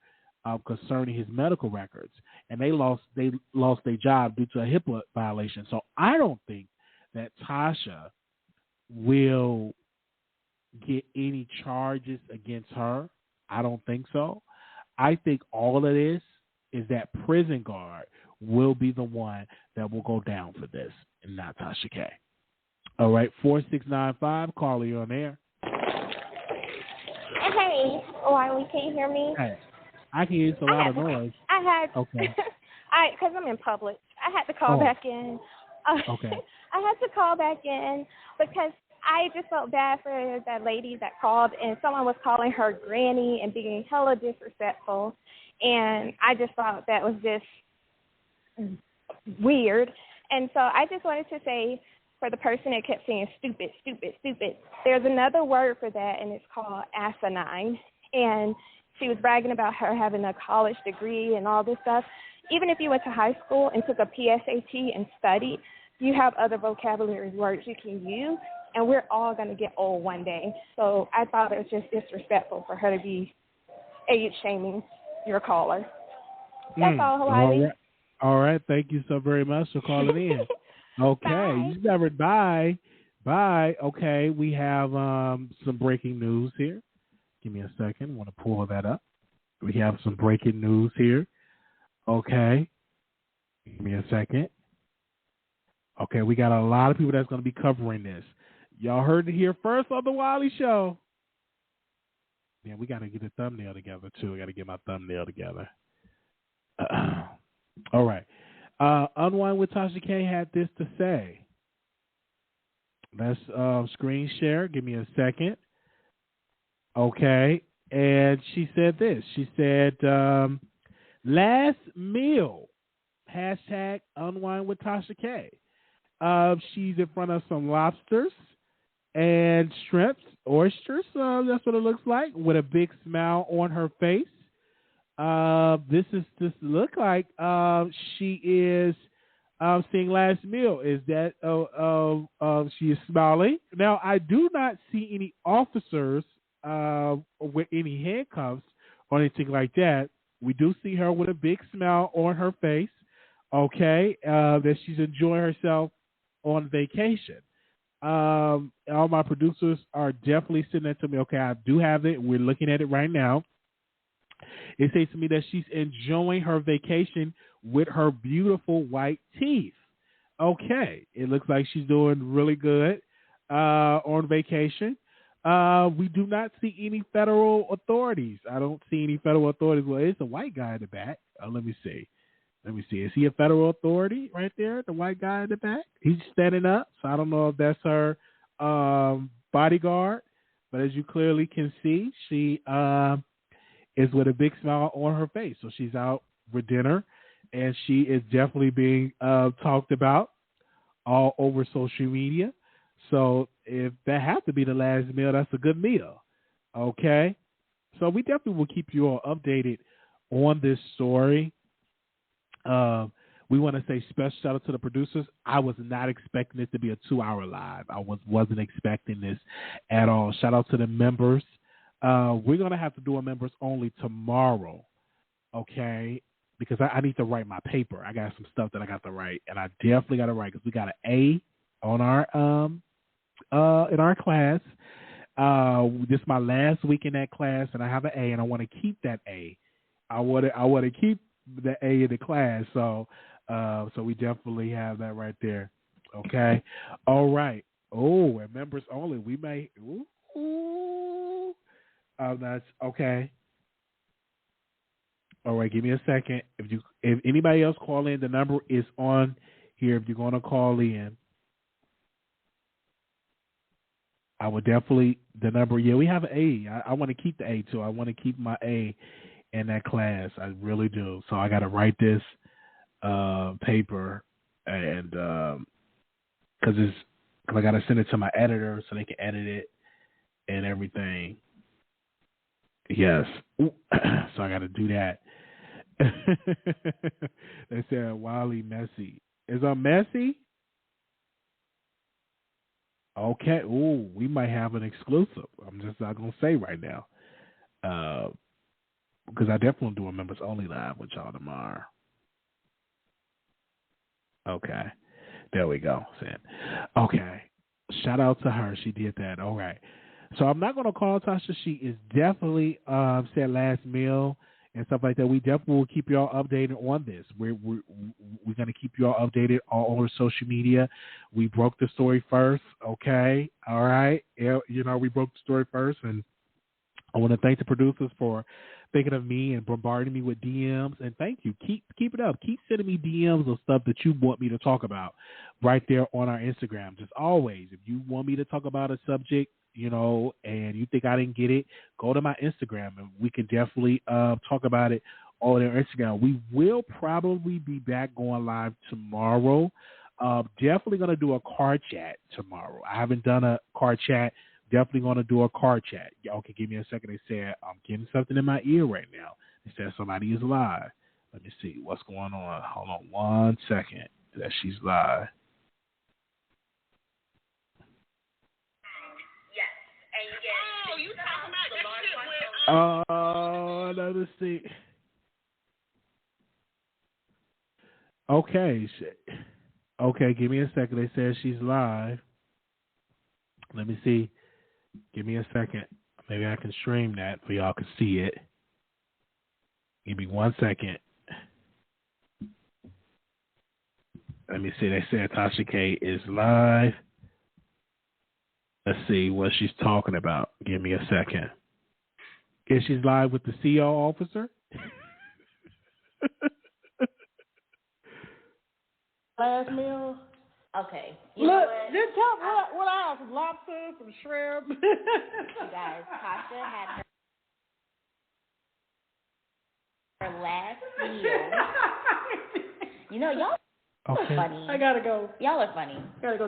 [SPEAKER 2] concerning his medical records, and they lost their job due to a HIPAA violation. So I don't think that Tasha will get any charges against her. I don't think so. I think all of this is that prison guard will be the one that will go down for this, and not Tasha K. All right, 4695, caller, you on air.
[SPEAKER 3] Hey, Wiley, can you hear me?
[SPEAKER 2] Hey, I can hear a lot of noise.
[SPEAKER 3] I had,
[SPEAKER 2] okay.
[SPEAKER 3] Because I'm in public, I had to call back in.
[SPEAKER 2] Okay.
[SPEAKER 3] I had to call back in because I just felt bad for that lady that called, and someone was calling her granny and being hella disrespectful, and I just thought that was just weird. And so I just wanted to say, for the person that kept saying stupid, stupid, stupid, there's another word for that, and it's called asinine. And she was bragging about her having a college degree and all this stuff. Even if you went to high school and took a PSAT and studied, you have other vocabulary words you can use, and we're all going to get old one day. So I thought it was just disrespectful for her to be age-shaming your caller. That's all, Hawaii.
[SPEAKER 2] All right. Thank you so very much for calling in. Okay.
[SPEAKER 3] Bye.
[SPEAKER 2] You never bye. Bye. Okay. We have some breaking news here. Give me a second. I want to pull that up. We have some breaking news here. Okay. Give me a second. Okay. We got a lot of people that's going to be covering this. Y'all heard it here first on the Wiley Show. Yeah, we got to get a thumbnail together, too. I got to get my thumbnail together. All right. Unwind with Tasha K had this to say. Let's screen share. Give me a second. Okay. And she said this. She said, last meal, hashtag Unwind with Tasha K. She's in front of some lobsters and shrimps, oysters. That's what it looks like, with a big smile on her face. This look like she is seeing last meal. Is that she is smiling? Now, I do not see any officers with any handcuffs or anything like that. We do see her with a big smile on her face. Okay, that she's enjoying herself on vacation. All my producers are definitely sending that to me. Okay, I do have it. We're looking at it right now. It says to me that she's enjoying her vacation with her beautiful white teeth. Okay. It looks like she's doing really good on vacation. We do not see any federal authorities. I don't see any federal authorities. Well, it's a white guy in the back. Let me see. Is he a federal authority right there, the white guy in the back? He's standing up, so I don't know if that's her bodyguard. But as you clearly can see, she is with a big smile on her face. So she's out for dinner, and she is definitely being talked about all over social media. So if that has to be the last meal, that's a good meal. Okay? So we definitely will keep you all updated on this story. We want to say special shout out to the producers. I was not expecting it to be a 2-hour live. I wasn't expecting this at all. Shout out to the members. We're going to have to do a members only tomorrow, okay, because I need to write my paper. I got some stuff that I got to write, and I definitely got to write because we got an A on our in our class. This is my last week in that class, and I have an A, and I want to keep that A. I want to keep the A in the class, so we definitely have that right there, okay? All right. Oh, and members only. We may. Ooh. That's okay. All right, give me a second. If anybody else call in, the number is on here, if you're going to call in, I would definitely, the number, we have an A. I want to keep the A, too. I want to keep my A in that class. I really do. So I got to write this paper, and because I got to send it to my editor so they can edit it and everything. Yes. So I got to do that. They said Wiley messy. Is I messy? Okay. Ooh, we might have an exclusive. I'm just not gonna say right now, because I definitely do a members only live with y'all tomorrow. Okay, there we go. Okay, shout out to her. She did that. All right. So I'm not gonna call Tasha. She is definitely said last meal and stuff like that. We definitely will keep y'all updated on this. We're going to keep y'all updated all over social media. We broke the story first, okay? All right? You know, we broke the story first, and I want to thank the producers for thinking of me and bombarding me with DMs, and thank you. Keep it up. Keep sending me DMs of stuff that you want me to talk about right there on our Instagram. Just always, if you want me to talk about a subject, you know, and you think I didn't get it, go to my Instagram, and we can definitely talk about it on their Instagram. We will probably be back going live tomorrow. Definitely going to do a car chat tomorrow. I haven't done a car chat. Definitely going to do a car chat. Y'all can give me a second. They said, I'm getting something in my ear right now. They said somebody is live. Let me see what's going on. Hold on 1 second. That she's live. Oh, let us see. Okay. Okay, give me a second. They said she's live. Let me see. Give me a second. Maybe I can stream that for y'all can see it. Give me 1 second. Let me see. They said Tasha K is live. Let's see what she's talking about. Give me a second. Is she's live with the CO officer?
[SPEAKER 8] Last meal.
[SPEAKER 9] Okay.
[SPEAKER 8] Look, just tell what I have, some lobster, some shrimp.
[SPEAKER 9] You guys, Tasha had her last meal. You know, y'all are funny.
[SPEAKER 8] I gotta go.
[SPEAKER 9] Y'all are funny.
[SPEAKER 8] Gotta go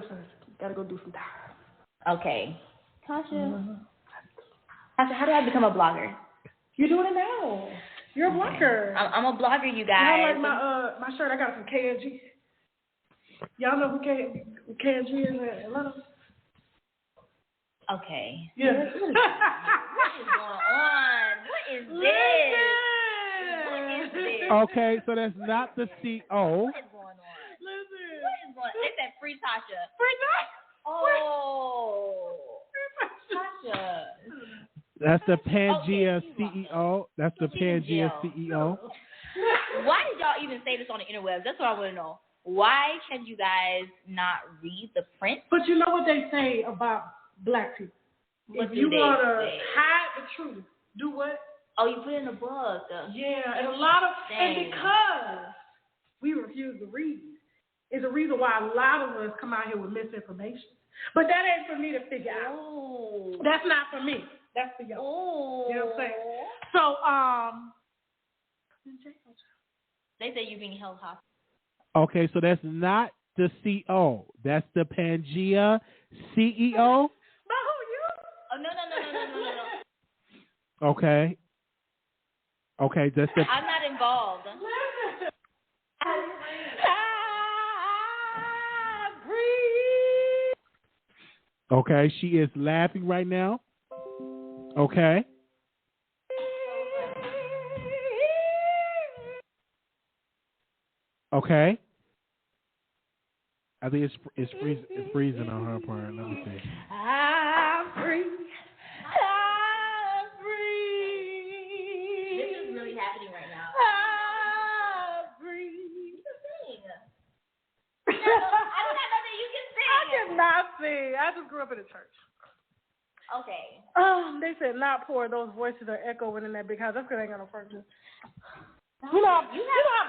[SPEAKER 8] do some time.
[SPEAKER 9] Okay. Tasha, how do I become a blogger?
[SPEAKER 8] You're doing it now. You're a blogger.
[SPEAKER 9] I'm a blogger, you guys.
[SPEAKER 8] I like my shirt. I got it from KNG. Y'all know who KNG is in Atlanta?
[SPEAKER 9] Okay.
[SPEAKER 8] Yeah.
[SPEAKER 9] What is going on? What is this? What is this?
[SPEAKER 2] Okay, so that's not the CO.
[SPEAKER 9] What is going on?
[SPEAKER 8] Listen.
[SPEAKER 9] What is going on? They said free Tasha.
[SPEAKER 8] Free Tasha.
[SPEAKER 9] Oh. Tasha.
[SPEAKER 2] That's the Pangea CEO. That's the Pangea CEO.
[SPEAKER 9] Why did y'all even say this on the interwebs? That's what I want to know. Why can you guys not read the print?
[SPEAKER 8] But you know what they say about black people.
[SPEAKER 9] What
[SPEAKER 8] if you want to
[SPEAKER 9] say?
[SPEAKER 8] hide the truth, do what?
[SPEAKER 9] Oh, you put it in the book.
[SPEAKER 8] Yeah, and and because we refuse to read, is a reason why a lot of us come out here with misinformation. But that ain't for me to figure out.
[SPEAKER 9] Ooh.
[SPEAKER 8] That's not for me. That's for y'all.
[SPEAKER 9] Ooh.
[SPEAKER 8] You know what I'm saying? So,
[SPEAKER 9] they say you're being held hostage.
[SPEAKER 2] Okay, so that's not the CO. That's the Pangea CEO.
[SPEAKER 8] But who you?
[SPEAKER 9] Oh, no.
[SPEAKER 2] Okay. Okay, that's the.
[SPEAKER 9] I'm not involved.
[SPEAKER 2] Okay, she is laughing right now. Okay. Okay. I think it's freezing on her part. Let me see.
[SPEAKER 8] I'm free. I'm
[SPEAKER 9] This
[SPEAKER 8] free.
[SPEAKER 9] is really happening right now.
[SPEAKER 8] I'm free.
[SPEAKER 9] Sing. I do not know that you can sing.
[SPEAKER 8] I cannot sing. I just grew up in a church.
[SPEAKER 9] Okay.
[SPEAKER 8] They said not poor. Those voices are echoing in that big house. That's because I ain't got no furniture. You know how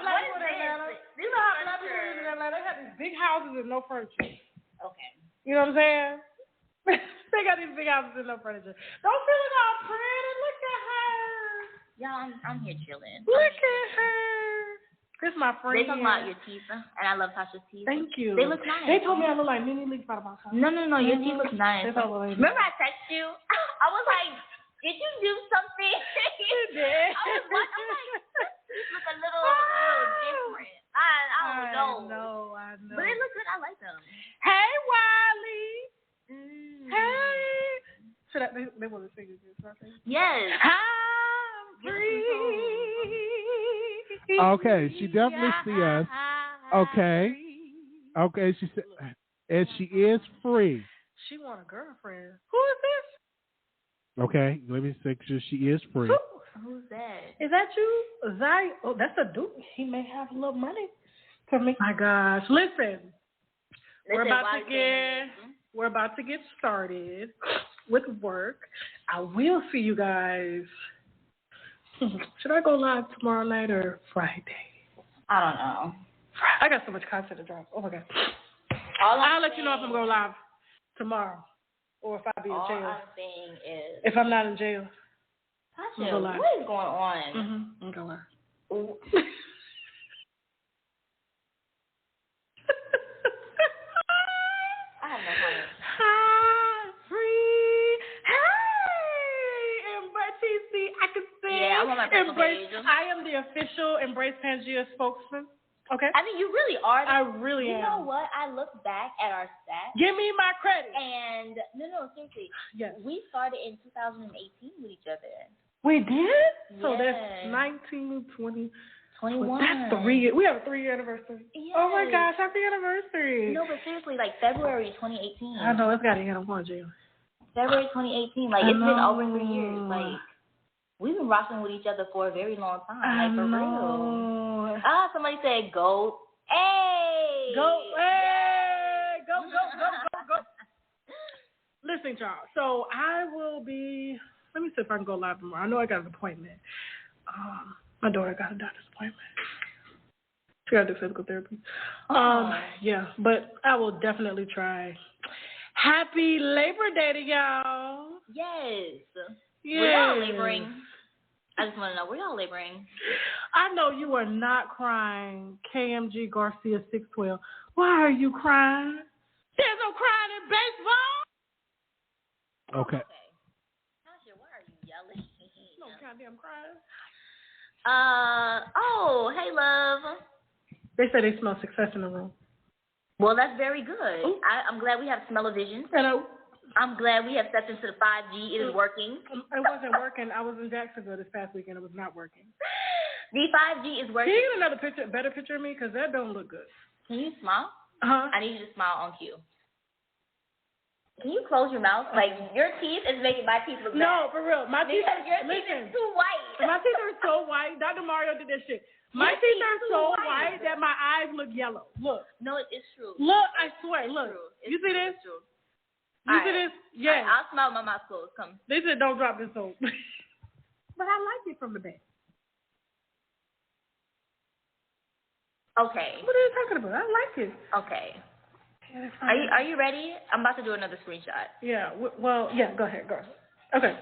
[SPEAKER 8] black
[SPEAKER 9] what
[SPEAKER 8] people in
[SPEAKER 9] is
[SPEAKER 8] Atlanta.
[SPEAKER 9] this?
[SPEAKER 8] You know how black people in Atlanta. They have these big houses and no furniture.
[SPEAKER 9] Okay.
[SPEAKER 8] You know what I'm saying? They got these big houses and no furniture. Don't feel it all pretty. Look at her.
[SPEAKER 9] Y'all, I'm here chilling.
[SPEAKER 8] Look at her. This is my friend.
[SPEAKER 9] They talking about your teeth, and I love Tasha's teeth.
[SPEAKER 8] Thank you.
[SPEAKER 9] They look nice.
[SPEAKER 8] They told me I look like Nene Leakes out of my house.
[SPEAKER 9] No, your teeth look nice. Remember I texted you? I was like, did you do something?
[SPEAKER 8] You did.
[SPEAKER 9] I was like, these look a little different. I don't know.
[SPEAKER 8] I know.
[SPEAKER 9] But they look good. I like them.
[SPEAKER 8] Hey, Wiley. Hey. Should they want to sing this, right?
[SPEAKER 9] Yes.
[SPEAKER 8] I'm free.
[SPEAKER 2] Okay, she definitely see us. Okay. Okay, she said, and she is free.
[SPEAKER 8] She want a girlfriend. Who is this?
[SPEAKER 2] Okay, let me make sure she is free.
[SPEAKER 9] Who's that?
[SPEAKER 8] Is that you? Zai? Oh, that's a dude. He may have a little money for me. My gosh. Listen, we're about to get started with work. I will see you guys. Should I go live tomorrow night or Friday?
[SPEAKER 9] I don't know.
[SPEAKER 8] I got so much content to drop. Oh my God. I'll let you know if I'm going live tomorrow or if I'll be in jail.
[SPEAKER 9] All I'm saying is,
[SPEAKER 8] if I'm not in jail.
[SPEAKER 9] Tasha, what is going on?
[SPEAKER 8] Mm-hmm. I'm going live.
[SPEAKER 9] I have no comment.
[SPEAKER 8] I'm free. Hey, Embrace TC. I can sing.
[SPEAKER 9] Yeah, I'm on my personal page.
[SPEAKER 8] I am the official Embrace Pangea spokesman. Okay.
[SPEAKER 9] I mean, you really are.
[SPEAKER 8] I really am.
[SPEAKER 9] You know what? I look back at our stats.
[SPEAKER 8] Give me my credit.
[SPEAKER 9] And no, seriously.
[SPEAKER 8] Yes.
[SPEAKER 9] We started in 2018 with each other.
[SPEAKER 8] We did?
[SPEAKER 9] Yes.
[SPEAKER 8] So that's 19, 20,
[SPEAKER 9] 21.
[SPEAKER 8] That's 3 years. We have a 3-year anniversary.
[SPEAKER 9] Yes.
[SPEAKER 8] Oh my gosh, happy anniversary.
[SPEAKER 9] No, but seriously, like February 2018.
[SPEAKER 8] I know, it's got to get on one, Jill.
[SPEAKER 9] February 2018. Like, it's been over 3 years. Like, we've been rocking with each other for a very long time. Like, for real. Somebody said goat. Hey!
[SPEAKER 8] Go, hey! Go. Listen, y'all. So I will be, let me see if I can go live tomorrow. I know I got an appointment. My daughter got a doctor's appointment. She got to do physical therapy. Yeah, but I will definitely try. Happy Labor Day to y'all.
[SPEAKER 9] Yes.
[SPEAKER 8] Yes.
[SPEAKER 9] Were y'all laboring? I just want to know, were y'all laboring?
[SPEAKER 8] I know you are not crying, KMG Garcia 612. Why are you crying? There's no crying in baseball.
[SPEAKER 2] Okay.
[SPEAKER 9] Tasha, why are you yelling?
[SPEAKER 8] No goddamn crying.
[SPEAKER 9] Hey, love.
[SPEAKER 8] They say they smell success in the room.
[SPEAKER 9] Well, that's very good. I'm glad we have smell-o-vision.
[SPEAKER 8] Hello.
[SPEAKER 9] I'm glad we have stepped into the 5G. It is working.
[SPEAKER 8] It wasn't working. I was in Jacksonville this past weekend. It was not working.
[SPEAKER 9] The 5G is working.
[SPEAKER 8] Can you get another picture, better picture of me? Because that don't look good.
[SPEAKER 9] Can you smile?
[SPEAKER 8] Uh-huh.
[SPEAKER 9] I need you to smile on cue. Can you close your mouth? Like, your teeth is making my teeth look bad.
[SPEAKER 8] No, for real. My teeth
[SPEAKER 9] because your teeth is too white.
[SPEAKER 8] My teeth are so white. Dr. Mario did that shit. My teeth are so white that my eyes look yellow. Look.
[SPEAKER 9] No, it's true.
[SPEAKER 8] Look, I swear. Look. You see this?
[SPEAKER 9] It's true.
[SPEAKER 8] You see this? Yeah.
[SPEAKER 9] Right, I'll smile with my mouth closed. Come.
[SPEAKER 8] They said don't drop this soap. But I like it from the back.
[SPEAKER 9] Okay.
[SPEAKER 8] What are you talking about? I like it.
[SPEAKER 9] Okay. Are you ready? I'm about to do another screenshot.
[SPEAKER 8] Yeah. Well, yeah. Go ahead. Okay.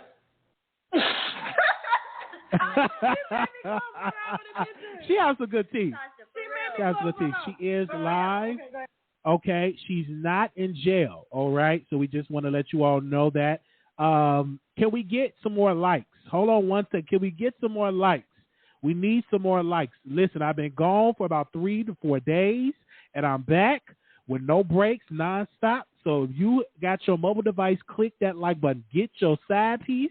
[SPEAKER 2] She has some good teeth. She has good teeth. She is live. Okay, she's not in jail. All right, so we just want to let you all know that. Can we get some more likes? Hold on one second. Can we get some more likes? We need some more likes. Listen, I've been gone for about 3 to 4 days, and I'm back with no breaks, nonstop. So if you got your mobile device, click that like button. Get your side piece.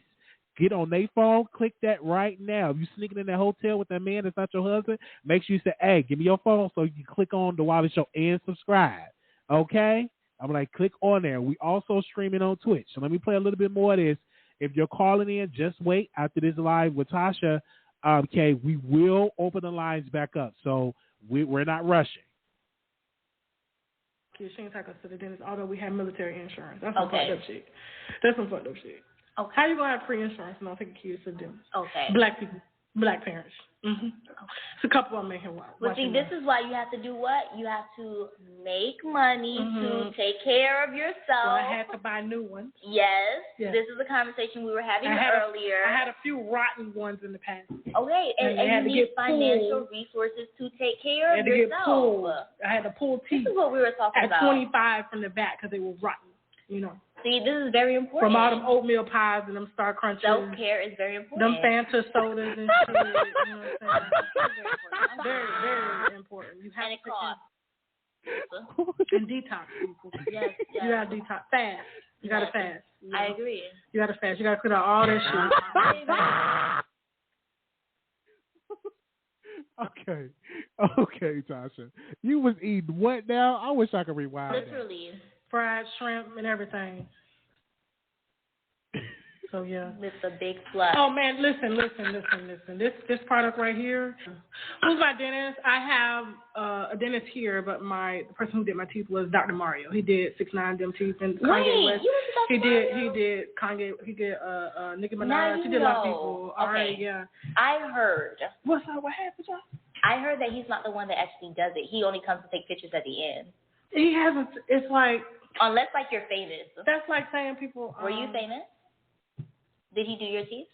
[SPEAKER 2] Get on their phone, click that right now. If you sneaking in that hotel with that man that's not your husband, make sure you say, hey, give me your phone so you can click on The Wiley Show and subscribe. Okay? I'm like, click on there. We also streaming on Twitch. So let me play a little bit more of this. If you're calling in, just wait. After this live with Tasha, okay, we will open the lines back up. So we're not rushing.
[SPEAKER 8] She ain't take us to the dentist, although we have military insurance. That's some fucked up shit. That's some fucked up shit.
[SPEAKER 9] Okay.
[SPEAKER 8] How you gonna have free insurance and not take a kid to the dentist?
[SPEAKER 9] Okay.
[SPEAKER 8] Black people. Black parents. Mm-hmm. It's a couple of them in here.
[SPEAKER 9] But see, this is why you have to do what? You have to make money to take care of yourself.
[SPEAKER 8] Well, I had to buy new ones.
[SPEAKER 9] Yes. This is a conversation we were having earlier.
[SPEAKER 8] I had a few rotten ones in the past.
[SPEAKER 9] Okay, and you need financial resources to take care of yourself.
[SPEAKER 8] I had to pull teeth.
[SPEAKER 9] This is what we were talking about.
[SPEAKER 8] At 25 from the back because they were rotten. You know.
[SPEAKER 9] See, this is very important.
[SPEAKER 8] From all them oatmeal pies and them Star Crunches.
[SPEAKER 9] Self-care is very important.
[SPEAKER 8] Them Fanta sodas and shit. You know what I'm saying? Very, very important. You have
[SPEAKER 9] and it costs.
[SPEAKER 8] And detox, people.
[SPEAKER 9] Yes.
[SPEAKER 8] You gotta detox. Fast. You gotta fast. You know?
[SPEAKER 9] I agree.
[SPEAKER 8] You gotta fast. You gotta clear out all that shit. Okay, Tasha. You was eating what now? I wish I could rewind.
[SPEAKER 9] Literally.
[SPEAKER 8] Fried shrimp and everything. So yeah.
[SPEAKER 9] With the big fluff.
[SPEAKER 8] Oh man, listen. This product right here. Who's my dentist? I have a dentist here, but the person who did my teeth was Dr. Mario. He did 6ix9ine them teeth and Kanye West. He did Kanye. He did Nicki Minaj. He did a lot of people.
[SPEAKER 9] Okay.
[SPEAKER 8] All right, yeah.
[SPEAKER 9] I heard.
[SPEAKER 8] What happened, y'all?
[SPEAKER 9] I heard that he's not the one that actually does it. He only comes to take pictures at the end.
[SPEAKER 8] He hasn't. It's like.
[SPEAKER 9] Unless like you're famous.
[SPEAKER 8] That's like saying people.
[SPEAKER 9] Were you famous? Did he do your teeth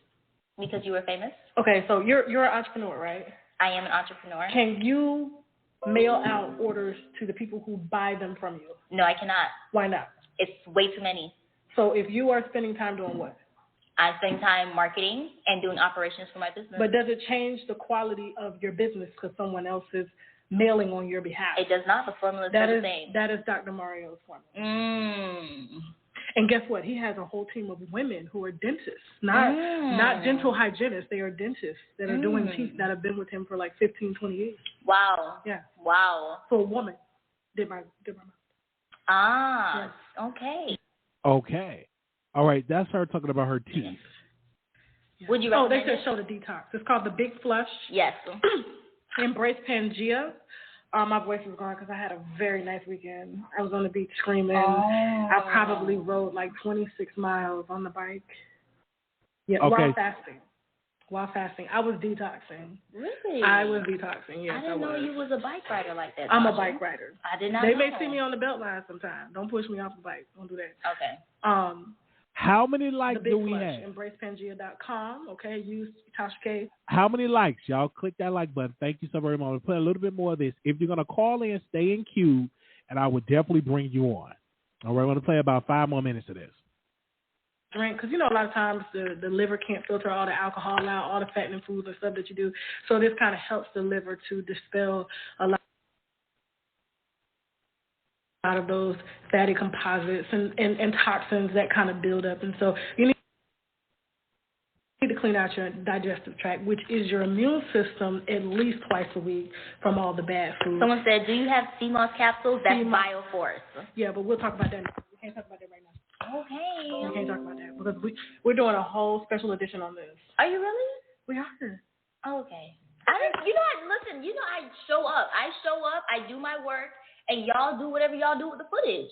[SPEAKER 9] because you were famous?
[SPEAKER 8] Okay, so you're an entrepreneur, right?
[SPEAKER 9] I am an entrepreneur.
[SPEAKER 8] Can you mail out orders to the people who buy them from you?
[SPEAKER 9] No, I cannot.
[SPEAKER 8] Why not?
[SPEAKER 9] It's way too many.
[SPEAKER 8] So if you are spending time doing what?
[SPEAKER 9] I spend time marketing and doing operations for my business.
[SPEAKER 8] But does it change the quality of your business because someone else is mailing on your behalf?
[SPEAKER 9] It does not. The formula is the same.
[SPEAKER 8] That is Dr. Mario's formula. And guess what? He has a whole team of women who are dentists, not dental hygienists. They are dentists that are doing teeth that have been with him for like 15, 20 years.
[SPEAKER 9] Wow.
[SPEAKER 8] Yeah.
[SPEAKER 9] Wow.
[SPEAKER 8] So a woman did my mouth.
[SPEAKER 9] Ah. Yes.
[SPEAKER 2] Okay. All right. That's her talking about her teeth.
[SPEAKER 8] Yeah.
[SPEAKER 9] Would you recommend
[SPEAKER 8] they said show the detox. It's called the Big Flush.
[SPEAKER 9] Yes.
[SPEAKER 8] Embrace Pangea. My voice was gone because I had a very nice weekend. I was on the beach screaming. I probably rode like 26 miles on the bike. Yeah,
[SPEAKER 2] okay.
[SPEAKER 8] While fasting. I was detoxing.
[SPEAKER 9] Really?
[SPEAKER 8] I was detoxing, yes.
[SPEAKER 9] I didn't know you was a bike rider like that.
[SPEAKER 8] I'm a bike rider.
[SPEAKER 9] I did not
[SPEAKER 8] They
[SPEAKER 9] know
[SPEAKER 8] may
[SPEAKER 9] that.
[SPEAKER 8] see me on the belt line sometime. Don't push me off the bike. Don't do that.
[SPEAKER 9] Okay.
[SPEAKER 2] How many likes do we have?
[SPEAKER 8] EmbracePangea.com. Okay, use Tasha K.
[SPEAKER 2] How many likes? Y'all click that like button. Thank you so very much. We'll play a little bit more of this. If you're going to call in, stay in queue, and I would definitely bring you on. All right, we're going to play about 5 more minutes of this.
[SPEAKER 8] Drink, because, a lot of times the liver can't filter all the alcohol out, all the fattening foods and stuff that you do. So this kind of helps the liver to dispel a lot of those fatty composites and toxins that kind of build up. And so you need to clean out your digestive tract, which is your immune system, at least twice a week from all the bad food.
[SPEAKER 9] Someone said, do you have CMOS capsules? That's BioForce.
[SPEAKER 8] Yeah, but we'll talk about that now. We can't talk about that right now.
[SPEAKER 9] Okay.
[SPEAKER 8] We can't talk about that because we're doing a whole special edition on this.
[SPEAKER 9] Are you really?
[SPEAKER 8] We are.
[SPEAKER 9] Okay. Listen, I show up. I do my work, and y'all do whatever y'all do with the footage.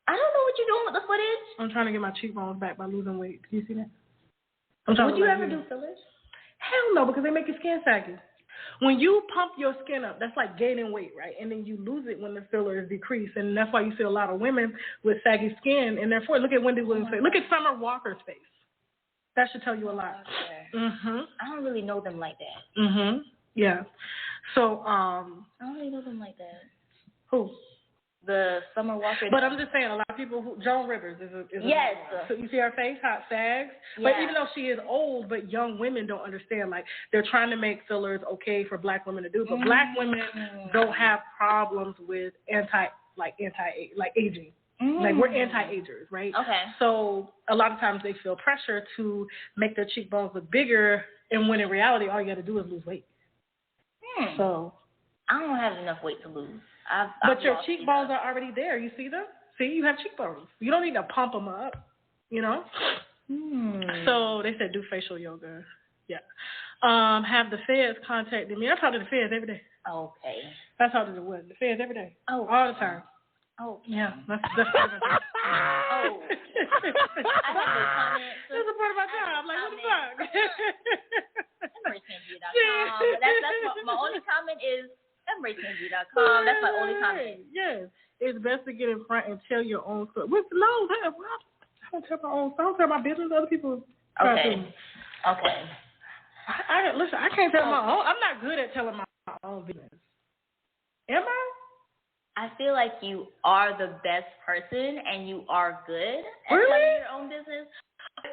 [SPEAKER 9] I don't know what you're doing with the footage.
[SPEAKER 8] I'm trying to get my cheekbones back by losing weight. Can you see that?
[SPEAKER 9] Would you ever do fillers?
[SPEAKER 8] Hell no, because they make your skin saggy. When you pump your skin up, that's like gaining weight, right? And then you lose it when the fillers decrease. And that's why you see a lot of women with saggy skin. And therefore, look at Wendy Williams' face. Look at Summer Walker's face. That should tell you a lot.
[SPEAKER 9] Okay. I don't really know them like that.
[SPEAKER 8] Yeah. So,
[SPEAKER 9] I don't really know them like that.
[SPEAKER 8] Who?
[SPEAKER 9] The Summer Walker.
[SPEAKER 8] But I'm just saying, a lot of people Joan Rivers is
[SPEAKER 9] yes.
[SPEAKER 8] So you see her face, how it sags?
[SPEAKER 9] Yeah.
[SPEAKER 8] But even though she is old, but young women don't understand. Like, they're trying to make fillers okay for black women to do. But black women don't have problems with aging. Like, we're anti-agers, right?
[SPEAKER 9] Okay.
[SPEAKER 8] So a lot of times they feel pressure to make their cheekbones look bigger, and when in reality, all you got to do is lose weight. So
[SPEAKER 9] I don't have enough weight to lose.
[SPEAKER 8] But your cheekbones are already there. You see them? See, you have cheekbones. You don't need to pump them up, So they said do facial yoga. Yeah. Have the feds contacted me. I talk to the feds every day.
[SPEAKER 9] Okay.
[SPEAKER 8] I talk to the feds every day.
[SPEAKER 9] Oh.
[SPEAKER 8] All the time.
[SPEAKER 9] Oh.
[SPEAKER 8] Yeah. That's
[SPEAKER 9] oh. I have the comments.
[SPEAKER 8] That's a part of my job. I'm like, what the fuck?
[SPEAKER 9] my only comment.
[SPEAKER 8] Yes. It's best to get in front and tell your own story. I don't tell my own story. I don't tell my business to other people.
[SPEAKER 9] Okay.
[SPEAKER 8] Listen, I can't tell my own. I'm not good at telling my own business. Am I?
[SPEAKER 9] I feel like you are the best person and you are good at
[SPEAKER 8] really?
[SPEAKER 9] telling your own business.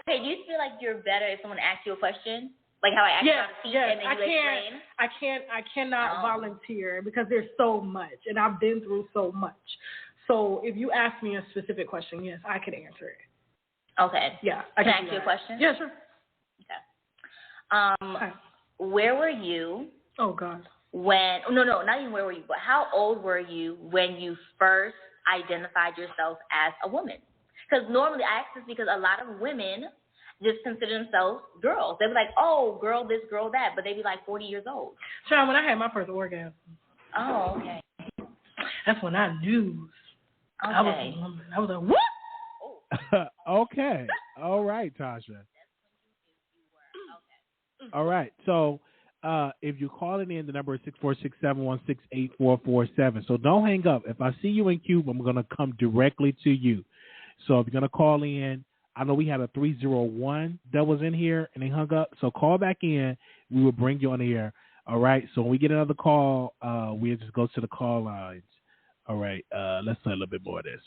[SPEAKER 9] Okay, do you feel like you're better if someone asks you a question? Like how I asked you about a seat and then you explain?
[SPEAKER 8] I cannot volunteer because there's so much and I've been through so much. So if you ask me a specific question, yes, I can answer it.
[SPEAKER 9] Okay.
[SPEAKER 8] Yeah.
[SPEAKER 9] Can I ask you a question?
[SPEAKER 8] Yeah, sure.
[SPEAKER 9] Okay. Where were you?
[SPEAKER 8] Oh, God.
[SPEAKER 9] When, no, not even where were you, but how old were you when you first identified yourself as a woman? Because normally, I ask this because a lot of women just consider themselves girls. They be like, oh, girl this, girl that, but they be like 40 years old.
[SPEAKER 8] Sean, when I had my first orgasm.
[SPEAKER 9] Oh, okay.
[SPEAKER 8] That's when I knew.
[SPEAKER 9] Okay.
[SPEAKER 8] I was a woman. I was like, what?
[SPEAKER 2] Okay. All right, Tasha. All right. So if you're calling in, the number is 646-716-8447. So don't hang up. If I see you in queue, I'm going to come directly to you. So if you're going to call in, I know we had a 301 that was in here and they hung up. So call back in. We will bring you on the air. All right. So when we get another call, we'll just go to the call lines. All right. Let's say a little bit more of this.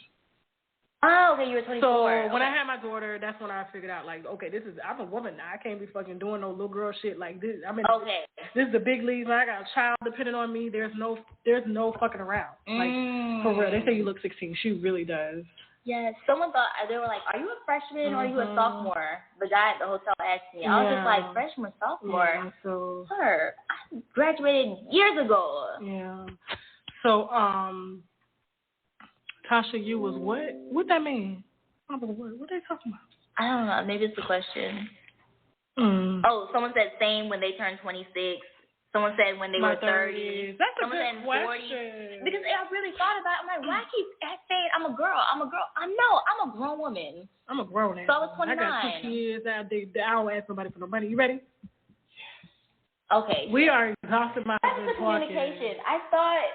[SPEAKER 9] Oh, okay, you were 24.
[SPEAKER 8] So when I had my daughter, that's when I figured out, like, okay, I'm a woman now. I can't be fucking doing no little girl shit like this. This is the big leagues. I got a child depending on me. There's no fucking around. Like, for real. They say you look 16. She really does.
[SPEAKER 9] Yes. Someone thought, they were like, are you a freshman or are you a sophomore? The guy at the hotel asked me. I was just like, freshman, sophomore?
[SPEAKER 8] Yeah, so.
[SPEAKER 9] Sir, I graduated years ago.
[SPEAKER 8] Yeah. So, Tasha, you was what? What that mean? What they talking about?
[SPEAKER 9] I don't know. Maybe it's the question. Oh, someone said same when they turned 26. Someone said when they were 30.
[SPEAKER 8] That's a good
[SPEAKER 9] 40.
[SPEAKER 8] question.
[SPEAKER 9] Because I really thought about it. I'm like, why keep saying I'm a girl? I'm a a grown woman.
[SPEAKER 8] I'm a grown ass.
[SPEAKER 9] So I was 29.
[SPEAKER 8] I got 2 kids. I don't ask somebody for no money. You ready?
[SPEAKER 9] Okay.
[SPEAKER 8] We are exhausted by
[SPEAKER 9] this communication. I thought.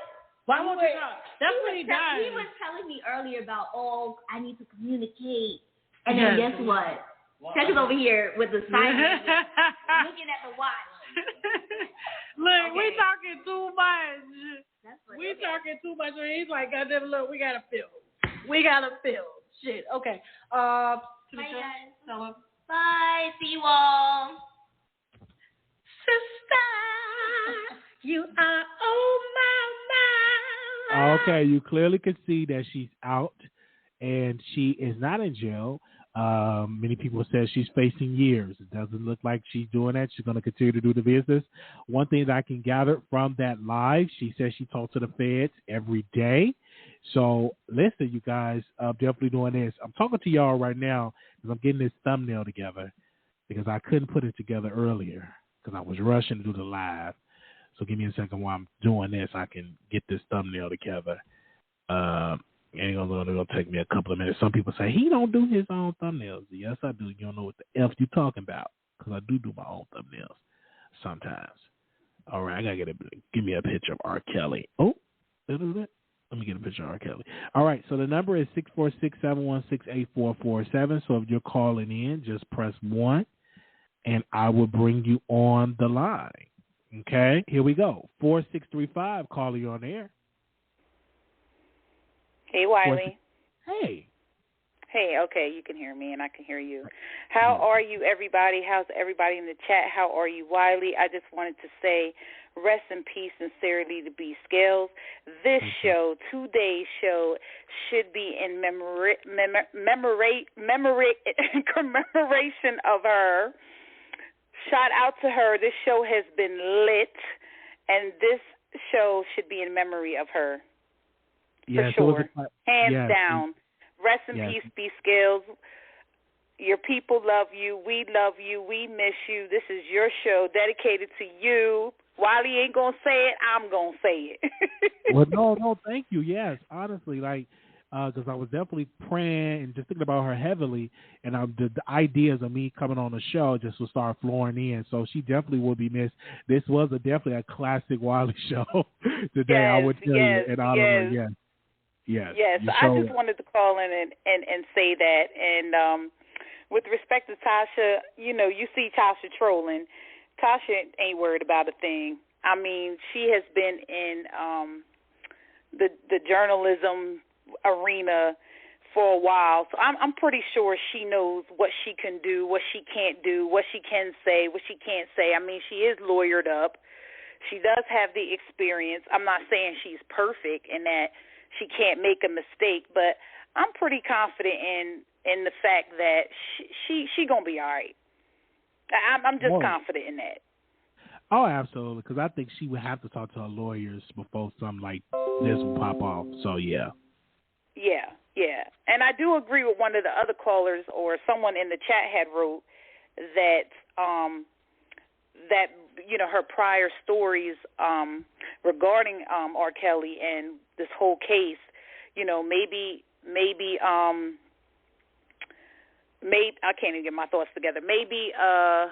[SPEAKER 8] Why won't you talk? That's when he died.
[SPEAKER 9] He was telling me earlier about, I need to communicate. And then guess what? Check is over here with the sign looking at the watch.
[SPEAKER 8] Look, we talking too much. Talking too much. And he's like, goddamn, look, we gotta film. Shit. Okay.
[SPEAKER 9] Bye, guys. Bye. See you all.
[SPEAKER 8] Sister, you are my.
[SPEAKER 2] Okay, you clearly can see that she's out and she is not in jail. Many people said she's facing years. It doesn't look like she's doing that. She's going to continue to do the business. One thing that I can gather from that live, she says she talks to the feds every day. So listen, you guys, I'm definitely doing this. I'm talking to y'all right now because I'm getting this thumbnail together because I couldn't put it together earlier because I was rushing to do the live. So give me a second while I'm doing this. I can get this thumbnail together. Ain't gonna take me a couple of minutes. Some people say he don't do his own thumbnails. Yes, I do. You don't know what the F you talking about because I do my own thumbnails sometimes. All right, I gotta give me a picture of R. Kelly. Oh, let me get a picture of R. Kelly. All right, so the number is 646-716-8447. So if you're calling in, just press 1, and I will bring you on the line. Okay, here we go. 4635, caller, you on the air.
[SPEAKER 10] Hey, Wiley.
[SPEAKER 2] Hey.
[SPEAKER 10] Hey, okay, you can hear me and I can hear you. How are you, everybody? How's everybody in the chat? How are you, Wiley? I just wanted to say rest in peace, sincerely, to B Scales. This show, today's show, should be in commemoration of her. Shout out to her. This show has been lit, and this show should be in memory of her.
[SPEAKER 2] Yeah,
[SPEAKER 10] for sure. Hands down. Rest in peace, B Skills. Your people love you. We love you. We miss you. This is your show dedicated to you. Wiley ain't going to say it. I'm going to say it.
[SPEAKER 2] Well, no, thank you. Yes, honestly, like, because I was definitely praying and just thinking about her heavily, and the ideas of me coming on the show just will start flowing in. So she definitely will be missed. This was definitely a classic Wiley show today.
[SPEAKER 10] Yes,
[SPEAKER 2] I would tell you, and I don't know, yes.
[SPEAKER 10] I just wanted to call in and say that. And with respect to Tasha, you see Tasha trolling. Tasha ain't worried about a thing. I mean, she has been in the journalism arena for a while, so I'm pretty sure she knows what she can do, what she can't do, what she can say, what she can't say. I mean, she is lawyered up. She does have the experience. I'm not saying she's perfect and that she can't make a mistake, but I'm pretty confident in the fact that she gonna be all right. I'm just confident in that.
[SPEAKER 2] Oh, absolutely, because I think she would have to talk to her lawyers before something like this will pop off. So, yeah.
[SPEAKER 10] Yeah. And I do agree with one of the other callers, or someone in the chat had wrote that her prior stories regarding R. Kelly and this whole case, maybe I can't even get my thoughts together. Maybe her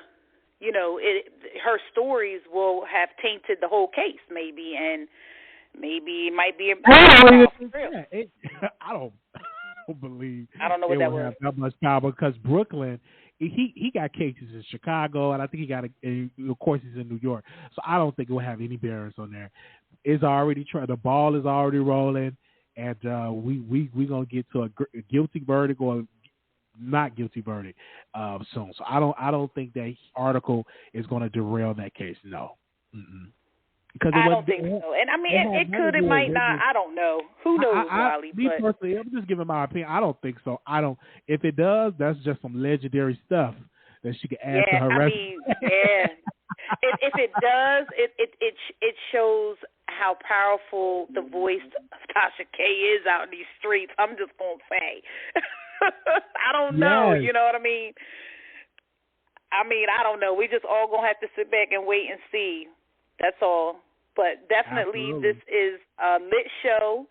[SPEAKER 10] stories will have tainted the whole case, maybe, and maybe it might be
[SPEAKER 2] I don't believe.
[SPEAKER 10] I don't know what that was.
[SPEAKER 2] Have that much power because Brooklyn, he got cases in Chicago, and I think of course, he's in New York. So I don't think it will have any bearings on there. It's already the ball is already rolling, and we gonna get to a guilty verdict or not guilty verdict soon. So I don't think that article is going to derail that case. No. Mm-mm.
[SPEAKER 10] I don't think so. And I mean, it could, it might not. I don't know. Who knows, Wiley?
[SPEAKER 2] Personally, I'm just giving my opinion. I don't think so. If it does, that's just some legendary stuff that she could add to her resume.
[SPEAKER 10] If it does, it shows how powerful the voice of Tasha K is out in these streets. I'm just gonna say. I don't know. You know what I mean? I don't know. We just all gonna have to sit back and wait and see. That's all. But definitely, This is a lit show.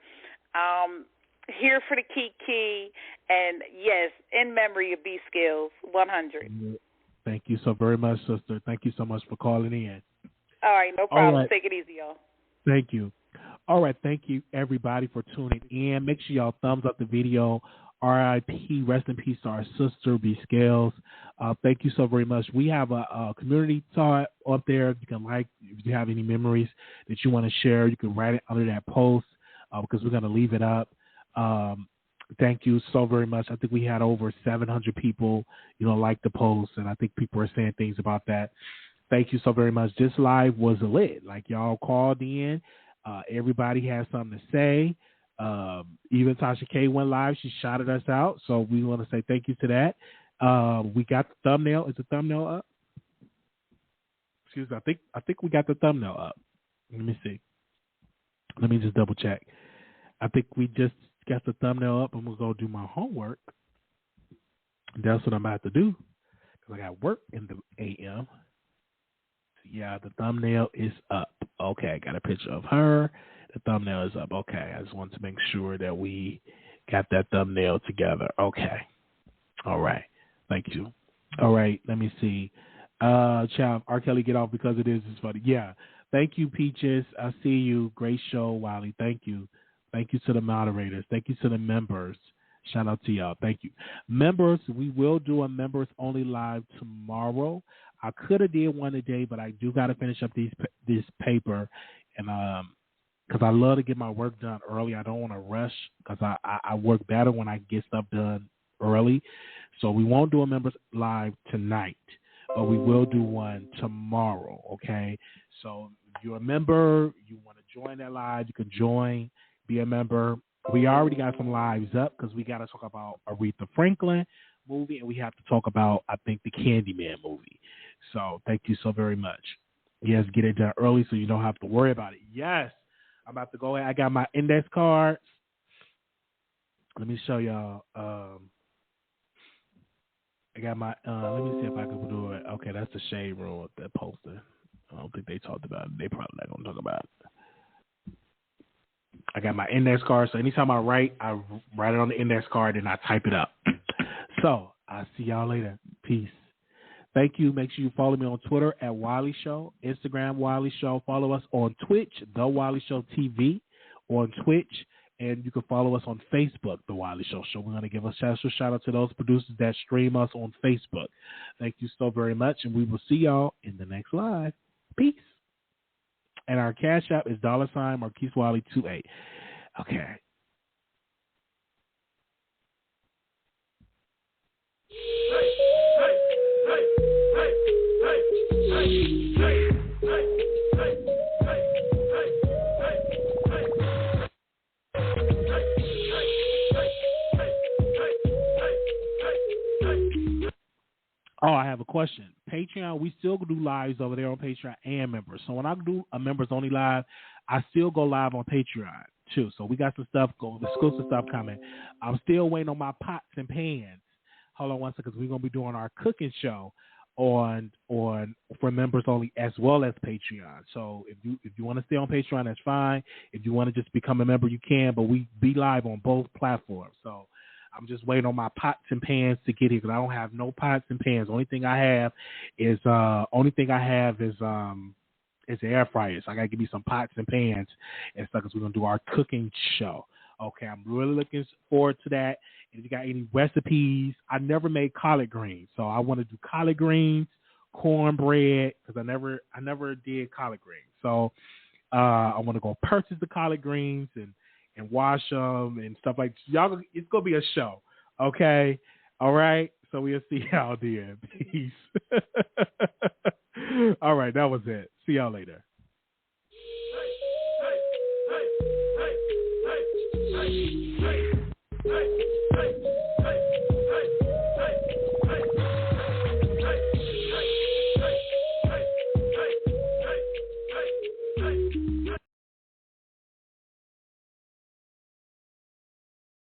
[SPEAKER 10] Here for the Kiki, and yes, in memory of B Skills 100.
[SPEAKER 2] Thank you so very much, sister. Thank you so much for calling in.
[SPEAKER 10] All right, no problem. Right. Take it easy, y'all.
[SPEAKER 2] Thank you. All right, thank you everybody for tuning in. Make sure y'all thumbs up the video. R.I.P. Rest in peace to our sister, B Scales. Thank you so very much. We have a community thought up there. You can if you have any memories that you want to share, you can write it under that post because we're going to leave it up. Thank you so very much. I think we had over 700 people, like the post, and I think people are saying things about that. Thank you so very much. This live was lit. Like y'all called in. Everybody has something to say. Even Tasha K went live. She shouted us out. So we want to say thank you to that. We got the thumbnail. Is the thumbnail up? Excuse me. I think we got the thumbnail up. Let me see. Let me just double check. I think we just got the thumbnail up. I'm going to go do my homework. That's what I'm about to do because I got work in the AM. Yeah, the thumbnail is up. Okay, I got a picture of her. The thumbnail is up. Okay, I just want to make sure that we got that thumbnail together. Okay. All right. Thank you. All right, let me see. Child, R. Kelly, get off because it is funny. Yeah. Thank you, Peaches. I see you. Great show, Wiley. Thank you. Thank you to the moderators. Thank you to the members. Shout out to y'all. Thank you. Members, we will do a members only live tomorrow. I could have did one today, but I do got to finish up this paper, and because I love to get my work done early. I don't want to rush because I work better when I get stuff done early. So we won't do a members live tonight, but we will do one tomorrow, okay? So if you're a member, you want to join that live, you can join, be a member. We already got some lives up because we got to talk about Aretha Franklin movie, and we have to talk about, I think, the Candyman movie. So thank you so very much. Yes, get it done early so you don't have to worry about it. Yes, I'm about to go ahead. I got my index cards. Let me show y'all. I got my, let me see if I can do it. Okay, that's the shade room with that poster. I don't think they talked about it. They probably not going to talk about it. I got my index card, so anytime I write it on the index card and I type it up. So I'll see y'all later. Peace. Thank you. Make sure you follow me on Twitter at Wiley Show, Instagram Wiley Show. Follow us on Twitch, The Wiley Show TV on Twitch, and you can follow us on Facebook, The Wiley Show. So we're going to give a special shout out to those producers that stream us on Facebook. Thank you so very much, and we will see y'all in the next live. Peace. And our cash app is $ Marquise Wiley 28. Okay. Oh, I have a question. Patreon, we still do lives over there on Patreon and members. So when I do a members only live, I still go live on Patreon too. So we got some stuff exclusive stuff coming. I'm still waiting on my pots and pans. Hold on one second, because we're gonna be doing our cooking show on for members only as well as Patreon. So if you want to stay on Patreon, that's fine. If you want to just become a member, you can. But we be live on both platforms. So I'm just waiting on my pots and pans to get here, because I don't have no pots and pans. Only thing I have is the air fryer. So I gotta give me some pots and pans and stuff, because we're gonna do our cooking show. Okay, I'm really looking forward to that. And if you got any recipes, I never made collard greens, so I want to do collard greens, cornbread, because I never did collard greens. So I want to go purchase the collard greens and wash them and stuff like that. Y'all, it's gonna be a show. Okay, all right. So we'll see y'all there. Peace. All right, that was it. See y'all later. Hey.